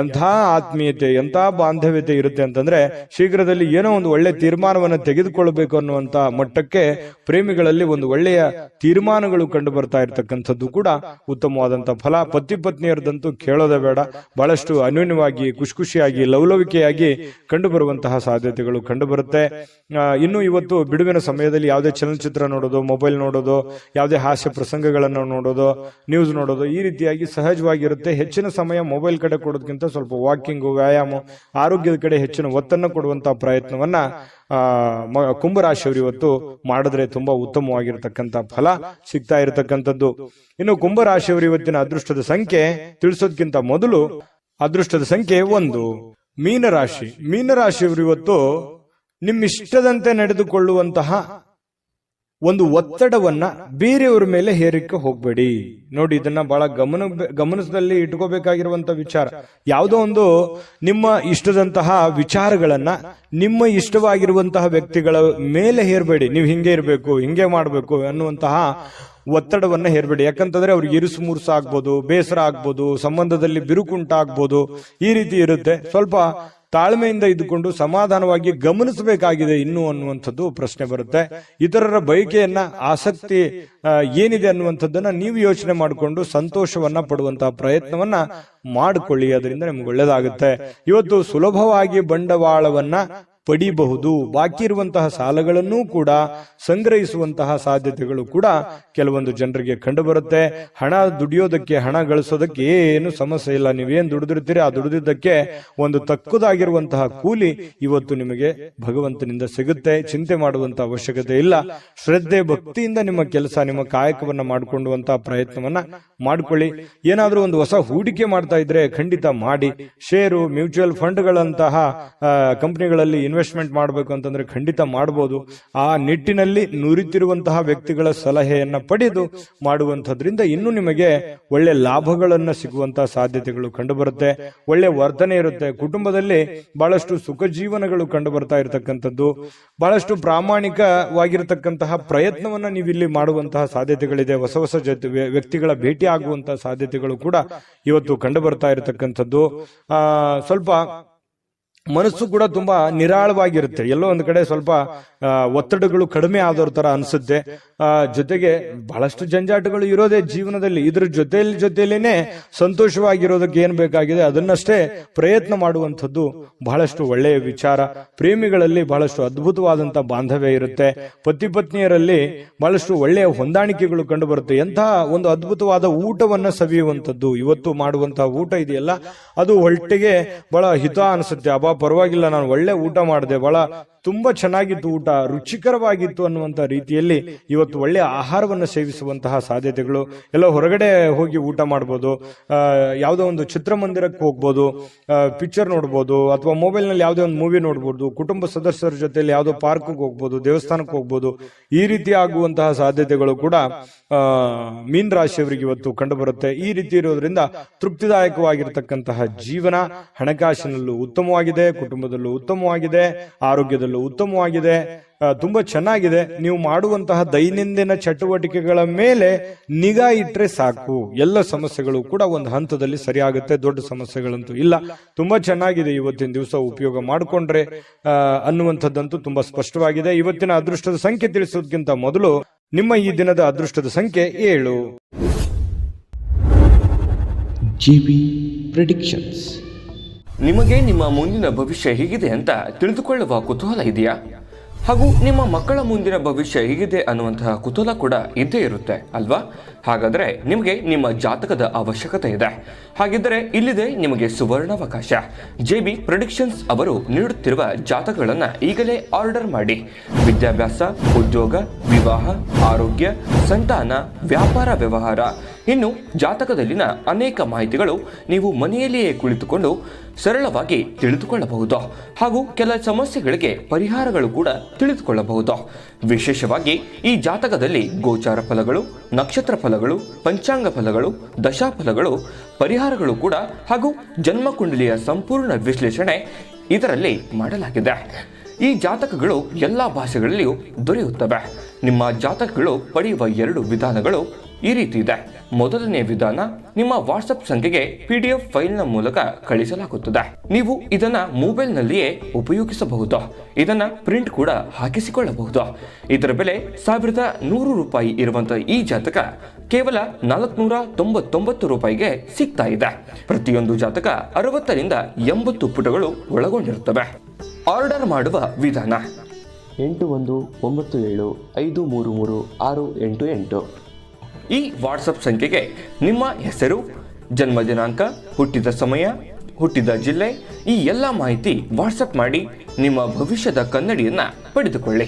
ಎಂಥ ಆತ್ಮೀಯತೆ, ಎಂಥ ಬಾಂಧವ್ಯತೆ ಇರುತ್ತೆ ಅಂತಂದ್ರೆ, ಶೀಘ್ರದಲ್ಲಿ ಏನೋ ಒಂದು ಒಳ್ಳೆ ತೀರ್ಮಾನವನ್ನು ತೆಗೆದುಕೊಳ್ಳಬೇಕು ಅನ್ನುವಂತ ಮಟ್ಟಕ್ಕೆ ಪ್ರೇಮಿಗಳಲ್ಲಿ ಒಂದು ಒಳ್ಳೆಯ ತೀರ್ಮಾನಗಳು ಕಂಡು ಬರ್ತಾ ಇರತಕ್ಕಂಥದ್ದು ಕೂಡ ಉತ್ತಮವಾದಂತಹ ಫಲ. ಪತಿ ಪತ್ನಿಯರದಂತೂ ಕೇಳೋದೇ ಬೇಡ. ಬಹಳಷ್ಟು ಅನ್ಯೋನ್ಯವಾಗಿ, ಖುಷಿಯಾಗಿ, ಲವಲವಿಕೆಯಾಗಿ ಕಂಡು ಬರುವಂತಹ ಸಾಧ್ಯತೆಗಳು ಕಂಡು ಬರುತ್ತೆ. ಇನ್ನು ಇವತ್ತು ಬಿಡುವಿನ ಸಮಯದಲ್ಲಿ ಯಾವುದೇ ಚಲನಚಿತ್ರ ನೋಡೋದು, ಮೊಬೈಲ್ ನೋಡೋದು, ಯಾವುದೇ ಹಾಸ್ಯ ಪ್ರಸಂಗಗಳನ್ನು ನೋಡೋದು, ನ್ಯೂಸ್ ನೋಡೋದು, ಈ ರೀತಿಯಾಗಿ ಸಹಜವಾಗಿರುತ್ತೆ. ಹೆಚ್ಚಿನ ಸಮಯ ಮೊಬೈಲ್ ಕಡೆ ಕೊಡೋದಕ್ಕಿಂತ ಸ್ವಲ್ಪ ವಾಕಿಂಗು, ವ್ಯಾಯಾಮ, ಆರೋಗ್ಯದ ಕಡೆ ಹೆಚ್ಚಿನ ಒತ್ತನ್ನು ಕೊಡುವಂತಹ ಪ್ರಯತ್ನವನ್ನ ಕುಂಭರಾಶಿಯವರು ಇವತ್ತು ಮಾಡಿದ್ರೆ ತುಂಬಾ ಉತ್ತಮವಾಗಿರತಕ್ಕಂಥ ಫಲ ಸಿಗ್ತಾ ಇರತಕ್ಕಂಥದ್ದು. ಇನ್ನು ಕುಂಭರಾಶಿಯವರು ಇವತ್ತಿನ ಅದೃಷ್ಟದ ಸಂಖ್ಯೆ ತಿಳಿಸೋದಕ್ಕಿಂತ ಮೊದಲು ಅದೃಷ್ಟದ ಸಂಖ್ಯೆ 1. ಮೀನರಾಶಿ. ಮೀನರಾಶಿಯವರು ಇವತ್ತು ನಿಮ್ಮಿಷ್ಟದಂತೆ ನಡೆದುಕೊಳ್ಳುವಂತಹ ಒಂದು ಒತ್ತಡವನ್ನ ಬೇರೆಯವರ ಮೇಲೆ ಹೇರಿಕೆ ಹೋಗ್ಬೇಡಿ. ನೋಡಿ, ಇದನ್ನ ಬಹಳ ಗಮನದಲ್ಲಿ ಇಟ್ಕೋಬೇಕಾಗಿರುವಂತ ವಿಚಾರ. ಯಾವುದೋ ಒಂದು ನಿಮ್ಮ ಇಷ್ಟದಂತಹ ವಿಚಾರಗಳನ್ನ ನಿಮ್ಮ ಇಷ್ಟವಾಗಿರುವಂತಹ ವ್ಯಕ್ತಿಗಳ ಮೇಲೆ ಹೇರಬೇಡಿ. ನೀವು ಹಿಂಗೆ ಇರಬೇಕು, ಹಿಂಗೆ ಮಾಡಬೇಕು ಅನ್ನುವಂತಹ ಒತ್ತಡವನ್ನ ಹೇರಬೇಡಿ. ಯಾಕಂತಂದ್ರೆ ಅವ್ರಿಗೆ ಇರುಸು ಮುರುಸು ಆಗ್ಬೋದು, ಬೇಸರ ಆಗ್ಬೋದು, ಸಂಬಂಧದಲ್ಲಿ ಬಿರುಕುಂಟಾಗ್ಬೋದು. ಈ ರೀತಿ ಇರುತ್ತೆ. ಸ್ವಲ್ಪ ತಾಳ್ಮೆಯಿಂದ ಇದ್ದುಕೊಂಡು ಸಮಾಧಾನವಾಗಿ ಗಮನಿಸಬೇಕಾಗಿದೆ ಇನ್ನು ಅನ್ನುವಂಥದ್ದು ಪ್ರಶ್ನೆ ಬರುತ್ತೆ. ಇತರರ ಬಯಕೆಯನ್ನ, ಆಸಕ್ತಿ ಏನಿದೆ ಅನ್ನುವಂಥದ್ದನ್ನ ನೀವು ಯೋಚನೆ ಮಾಡಿಕೊಂಡು ಸಂತೋಷವನ್ನ ಪಡುವಂತಹ ಪ್ರಯತ್ನವನ್ನ ಮಾಡಿಕೊಳ್ಳಿ. ಅದರಿಂದ ನಿಮ್ಗೆ ಒಳ್ಳೇದಾಗುತ್ತೆ. ಇವತ್ತು ಸುಲಭವಾಗಿ ಬಂಡವಾಳವನ್ನ ಪಡಿಬಹುದು. ಬಾಕಿ ಇರುವಂತಹ ಸಾಲಗಳನ್ನೂ ಕೂಡ ಸಂಗ್ರಹಿಸುವಂತಹ ಸಾಧ್ಯತೆಗಳು ಕೂಡ ಕೆಲವೊಂದು ಜನರಿಗೆ ಕಂಡು ಬರುತ್ತೆ. ಹಣ ದುಡಿಯೋದಕ್ಕೆ, ಹಣ ಗಳಿಸೋದಕ್ಕೆ ಏನು ಸಮಸ್ಯೆ ಇಲ್ಲ. ನೀವೇನ್ ದುಡಿದಿರ್ತೀರಿ ಆ ದುಡಿದಿದ್ದಕ್ಕೆ ಒಂದು ತಕ್ಕದಾಗಿರುವಂತಹ ಕೂಲಿ ಇವತ್ತು ನಿಮಗೆ ಭಗವಂತನಿಂದ ಸಿಗುತ್ತೆ. ಚಿಂತೆ ಮಾಡುವಂತಹ ಅವಶ್ಯಕತೆ ಇಲ್ಲ. ಶ್ರದ್ಧೆ ಭಕ್ತಿಯಿಂದ ನಿಮ್ಮ ಕೆಲಸ, ನಿಮ್ಮ ಕಾಯಕವನ್ನ ಮಾಡಿಕೊಳ್ಳುವಂತಹ ಪ್ರಯತ್ನವನ್ನ ಮಾಡಿಕೊಳ್ಳಿ. ಏನಾದ್ರೂ ಒಂದು ಹೊಸ ಹೂಡಿಕೆ ಮಾಡ್ತಾ ಇದ್ರೆ ಖಂಡಿತ ಮಾಡಿ. ಷೇರು, ಮ್ಯೂಚುವಲ್ ಫಂಡ್ಗಳಂತಹ ಕಂಪನಿಗಳಲ್ಲಿ ಇನ್ವೆಸ್ಟ್ಮೆಂಟ್ ಮಾಡಬೇಕು ಅಂತಂದ್ರೆ ಖಂಡಿತ ಮಾಡಬಹುದು. ಆ ನಿಟ್ಟಿನಲ್ಲಿ ನುರಿತಿರುವಂತಹ ವ್ಯಕ್ತಿಗಳ ಸಲಹೆಯನ್ನ ಪಡೆದು ಮಾಡುವಂತದ್ರಿಂದ ಇನ್ನೂ ನಿಮಗೆ ಒಳ್ಳೆ ಲಾಭಗಳನ್ನ ಸಿಗುವಂತಹ ಸಾಧ್ಯತೆಗಳು ಕಂಡು ಬರುತ್ತೆ. ಒಳ್ಳೆ ವರ್ತನೆ ಇರುತ್ತೆ. ಕುಟುಂಬದಲ್ಲಿ ಬಹಳಷ್ಟು ಸುಖ ಜೀವನಗಳು ಕಂಡು ಬರ್ತಾ ಇರತಕ್ಕಂಥದ್ದು. ಬಹಳಷ್ಟು ಪ್ರಾಮಾಣಿಕವಾಗಿರತಕ್ಕಂತಹ ಪ್ರಯತ್ನವನ್ನ ನೀವಿಲ್ಲಿ ಮಾಡುವಂತಹ ಸಾಧ್ಯತೆಗಳಿದೆ. ಹೊಸ ಹೊಸ ವ್ಯಕ್ತಿಗಳ ಭೇಟಿ ಆಗುವಂತಹ ಸಾಧ್ಯತೆಗಳು ಕೂಡ ಇವತ್ತು ಕಂಡು ಬರ್ತಾ ಇರತಕ್ಕಂಥದ್ದು. ಸ್ವಲ್ಪ ಮನಸ್ಸು ಕೂಡ ತುಂಬಾ ನಿರಾಳವಾಗಿರುತ್ತೆ. ಎಲ್ಲೋ ಒಂದು ಕಡೆ ಸ್ವಲ್ಪ ಒತ್ತಡಗಳು ಕಡಿಮೆ ಆದವ್ರ ತರ ಅನ್ಸುತ್ತೆ. ಜೊತೆಗೆ ಬಹಳಷ್ಟು ಜಂಜಾಟಗಳು ಇರೋದೇ ಜೀವನದಲ್ಲಿ. ಇದ್ರ ಜೊತೆಯಲ್ಲೇನೆ ಸಂತೋಷವಾಗಿರೋದಕ್ಕೆ ಏನ್ ಬೇಕಾಗಿದೆ ಅದನ್ನಷ್ಟೇ ಪ್ರಯತ್ನ ಮಾಡುವಂಥದ್ದು ಬಹಳಷ್ಟು ಒಳ್ಳೆಯ ವಿಚಾರ. ಪ್ರೇಮಿಗಳಲ್ಲಿ ಬಹಳಷ್ಟು ಅದ್ಭುತವಾದಂತಹ ಬಾಂಧವ್ಯ ಇರುತ್ತೆ. ಪತಿ ಪತ್ನಿಯರಲ್ಲಿ ಬಹಳಷ್ಟು ಒಳ್ಳೆಯ ಹೊಂದಾಣಿಕೆಗಳು ಕಂಡು ಬರುತ್ತೆ. ಎಂತಹ ಒಂದು ಅದ್ಭುತವಾದ ಊಟವನ್ನ ಸವಿಯುವಂಥದ್ದು. ಇವತ್ತು ಮಾಡುವಂತಹ ಊಟ ಇದೆಯಲ್ಲ, ಅದು ಹೊಟ್ಟೆಗೆ ಬಹಳ ಹಿತ ಅನಿಸುತ್ತೆ. ಅಬ್ಬಾ ಪರವಾಗಿಲ್ಲ, ನಾನು ಒಳ್ಳೆ ಊಟ ಮಾಡಿದೆ, ಬಹಳ ತುಂಬಾ ಚೆನ್ನಾಗಿತ್ತು, ಊಟ ರುಚಿಕರವಾಗಿತ್ತು ಅನ್ನುವಂತ ರೀತಿಯಲ್ಲಿ ಇವತ್ತು ಒಳ್ಳೆಯ ಆಹಾರವನ್ನು ಸೇವಿಸುವಂತಹ ಸಾಧ್ಯತೆಗಳು. ಎಲ್ಲ ಹೊರಗಡೆ ಹೋಗಿ ಊಟ ಮಾಡ್ಬೋದು, ಯಾವುದೋ ಒಂದು ಚಿತ್ರಮಂದಿರಕ್ಕೆ ಹೋಗ್ಬೋದು, ಪಿಕ್ಚರ್ ನೋಡ್ಬೋದು, ಅಥವಾ ಮೊಬೈಲ್ ನಲ್ಲಿ ಯಾವುದೇ ಒಂದು ಮೂವಿ ನೋಡ್ಬೋದು, ಕುಟುಂಬ ಸದಸ್ಯರ ಜೊತೆಯಲ್ಲಿ ಯಾವುದೋ ಪಾರ್ಕ್ಗೆ ಹೋಗ್ಬೋದು, ದೇವಸ್ಥಾನಕ್ಕೆ ಹೋಗ್ಬೋದು. ಈ ರೀತಿ ಆಗುವಂತಹ ಸಾಧ್ಯತೆಗಳು ಕೂಡ ಮೀನ ರಾಶಿಯವರಿಗೆ ಇವತ್ತು ಕಂಡು ಬರುತ್ತೆ. ಈ ರೀತಿ ಇರೋದ್ರಿಂದ ತೃಪ್ತಿದಾಯಕವಾಗಿರತಕ್ಕಂತಹ ಜೀವನ, ಹಣಕಾಸಿನಲ್ಲೂ ಉತ್ತಮವಾಗಿದೆ, ಕುಟುಂಬದಲ್ಲೂ ಉತ್ತಮವಾಗಿದೆ, ಆರೋಗ್ಯದಲ್ಲೂ ಉತ್ತಮವಾಗಿದೆ, ತುಂಬಾ ಚೆನ್ನಾಗಿದೆ. ನೀವು ಮಾಡುವಂತಹ ದೈನಂದಿನ ಚಟುವಟಿಕೆಗಳ ಮೇಲೆ ನಿಗಾ ಇಟ್ರೆ ಸಾಕು, ಎಲ್ಲ ಸಮಸ್ಯೆಗಳು ಕೂಡ ಒಂದು ಹಂತದಲ್ಲಿ ಸರಿಯಾಗುತ್ತೆ. ದೊಡ್ಡ ಸಮಸ್ಯೆಗಳಂತೂ ಇಲ್ಲ. ತುಂಬಾ ಚೆನ್ನಾಗಿದೆ ಇವತ್ತಿನ ದಿವಸ ಉಪಯೋಗ ಮಾಡಿಕೊಂಡ್ರೆ ಅನ್ನುವಂಥದ್ದಂತೂ ತುಂಬಾ ಸ್ಪಷ್ಟವಾಗಿದೆ. ಇವತ್ತಿನ ಅದೃಷ್ಟದ ಸಂಖ್ಯೆ ತಿಳಿಸೋದಕ್ಕಿಂತ ಮೊದಲು ನಿಮ್ಮ ಈ ದಿನದ ಅದೃಷ್ಟದ ಸಂಖ್ಯೆ 7. GB Predictions. ನಿಮಗೆ ನಿಮ್ಮ ಮುಂದಿನ ಭವಿಷ್ಯ ಹೇಗಿದೆ ಅಂತ ತಿಳಿದುಕೊಳ್ಳುವ ಕುತೂಹಲ ಇದೆಯಾ? ಹಾಗೂ ನಿಮ್ಮ ಮಕ್ಕಳ ಮುಂದಿನ ಭವಿಷ್ಯ ಹೇಗಿದೆ ಅನ್ನುವಂತಹ ಕುತೂಹಲ ಕೂಡ ಇದ್ದೇ ಇರುತ್ತೆ ಅಲ್ವಾ? ಹಾಗಾದರೆ ನಿಮಗೆ ನಿಮ್ಮ ಜಾತಕದ ಅವಶ್ಯಕತೆ ಇದೆ. ಹಾಗಿದ್ದರೆ ಇಲ್ಲಿದೆ ನಿಮಗೆ ಸುವರ್ಣಾವಕಾಶ. JB ಪ್ರೆಡಿಕ್ಷನ್ಸ್ ಅವರು ನೀಡುತ್ತಿರುವ ಜಾತಕಗಳನ್ನು ಈಗಲೇ ಆರ್ಡರ್ ಮಾಡಿ. ವಿದ್ಯಾಭ್ಯಾಸ, ಉದ್ಯೋಗ, ವಿವಾಹ, ಆರೋಗ್ಯ, ಸಂತಾನ, ವ್ಯಾಪಾರ ವ್ಯವಹಾರ, ಇನ್ನು ಜಾತಕದಲ್ಲಿನ ಅನೇಕ ಮಾಹಿತಿಗಳು ನೀವು ಮನೆಯಲ್ಲಿಯೇ ಕುಳಿತುಕೊಂಡು ಸರಳವಾಗಿ ತಿಳಿದುಕೊಳ್ಳಬಹುದು. ಹಾಗೂ ಕೆಲ ಸಮಸ್ಯೆಗಳಿಗೆ ಪರಿಹಾರಗಳು ಕೂಡ ತಿಳಿದುಕೊಳ್ಳಬಹುದು. ವಿಶೇಷವಾಗಿ ಈ ಜಾತಕದಲ್ಲಿ ಗೋಚಾರ ಫಲಗಳು, ನಕ್ಷತ್ರ ಫಲಗಳು, ಪಂಚಾಂಗ ಫಲಗಳು, ದಶಾಫಲಗಳು, ಪರಿಹಾರಗಳು ಕೂಡ ಹಾಗೂ ಜನ್ಮಕುಂಡಲಿಯ ಸಂಪೂರ್ಣ ವಿಶ್ಲೇಷಣೆ ಇದರಲ್ಲಿ ಮಾಡಲಾಗಿದೆ. ಈ ಜಾತಕಗಳು ಎಲ್ಲ ಭಾಷೆಗಳಲ್ಲಿಯೂ ದೊರೆಯುತ್ತವೆ. ನಿಮ್ಮ ಜಾತಕಗಳು ಪಡೆಯುವ 2 ವಿಧಾನಗಳು ಈ ರೀತಿ ಇದೆ. ಮೊದಲನೇ ವಿಧಾನ, ನಿಮ್ಮ ವಾಟ್ಸಪ್ ಸಂಖ್ಯೆಗೆ PDF ಫೈಲ್ನ ಮೂಲಕ ಕಳಿಸಲಾಗುತ್ತದೆ. ನೀವು ಇದನ್ನ ಮೊಬೈಲ್ನಲ್ಲಿಯೇ ಉಪಯೋಗಿಸಬಹುದು. ಇದನ್ನ ಪ್ರಿಂಟ್ ಕೂಡ ಹಾಕಿಸಿಕೊಳ್ಳಬಹುದು. ಇದರ ಬೆಲೆ 1100 ರೂಪಾಯಿ ಇರುವಂತಹ ಈ ಜಾತಕ ಕೇವಲ 499 ರೂಪಾಯಿಗೆ ಸಿಗ್ತಾ ಇದೆ. ಪ್ರತಿಯೊಂದು ಜಾತಕ 60 ರಿಂದ 80 ಪುಟಗಳು ಒಳಗೊಂಡಿರುತ್ತವೆ. ಆರ್ಡರ್ ಮಾಡುವ ವಿಧಾನ: 8197533688. ಈ ವಾಟ್ಸಪ್ ಸಂಖ್ಯೆಗೆ ನಿಮ್ಮ ಹೆಸರು, ಜನ್ಮ ದಿನಾಂಕ, ಹುಟ್ಟಿದ ಸಮಯ, ಹುಟ್ಟಿದ ಜಿಲ್ಲೆ, ಈ ಎಲ್ಲ ಮಾಹಿತಿ ವಾಟ್ಸಪ್ ಮಾಡಿ ನಿಮ್ಮ ಭವಿಷ್ಯದ ಕನ್ನಡಿಯನ್ನ ಪಡೆದುಕೊಳ್ಳಿ.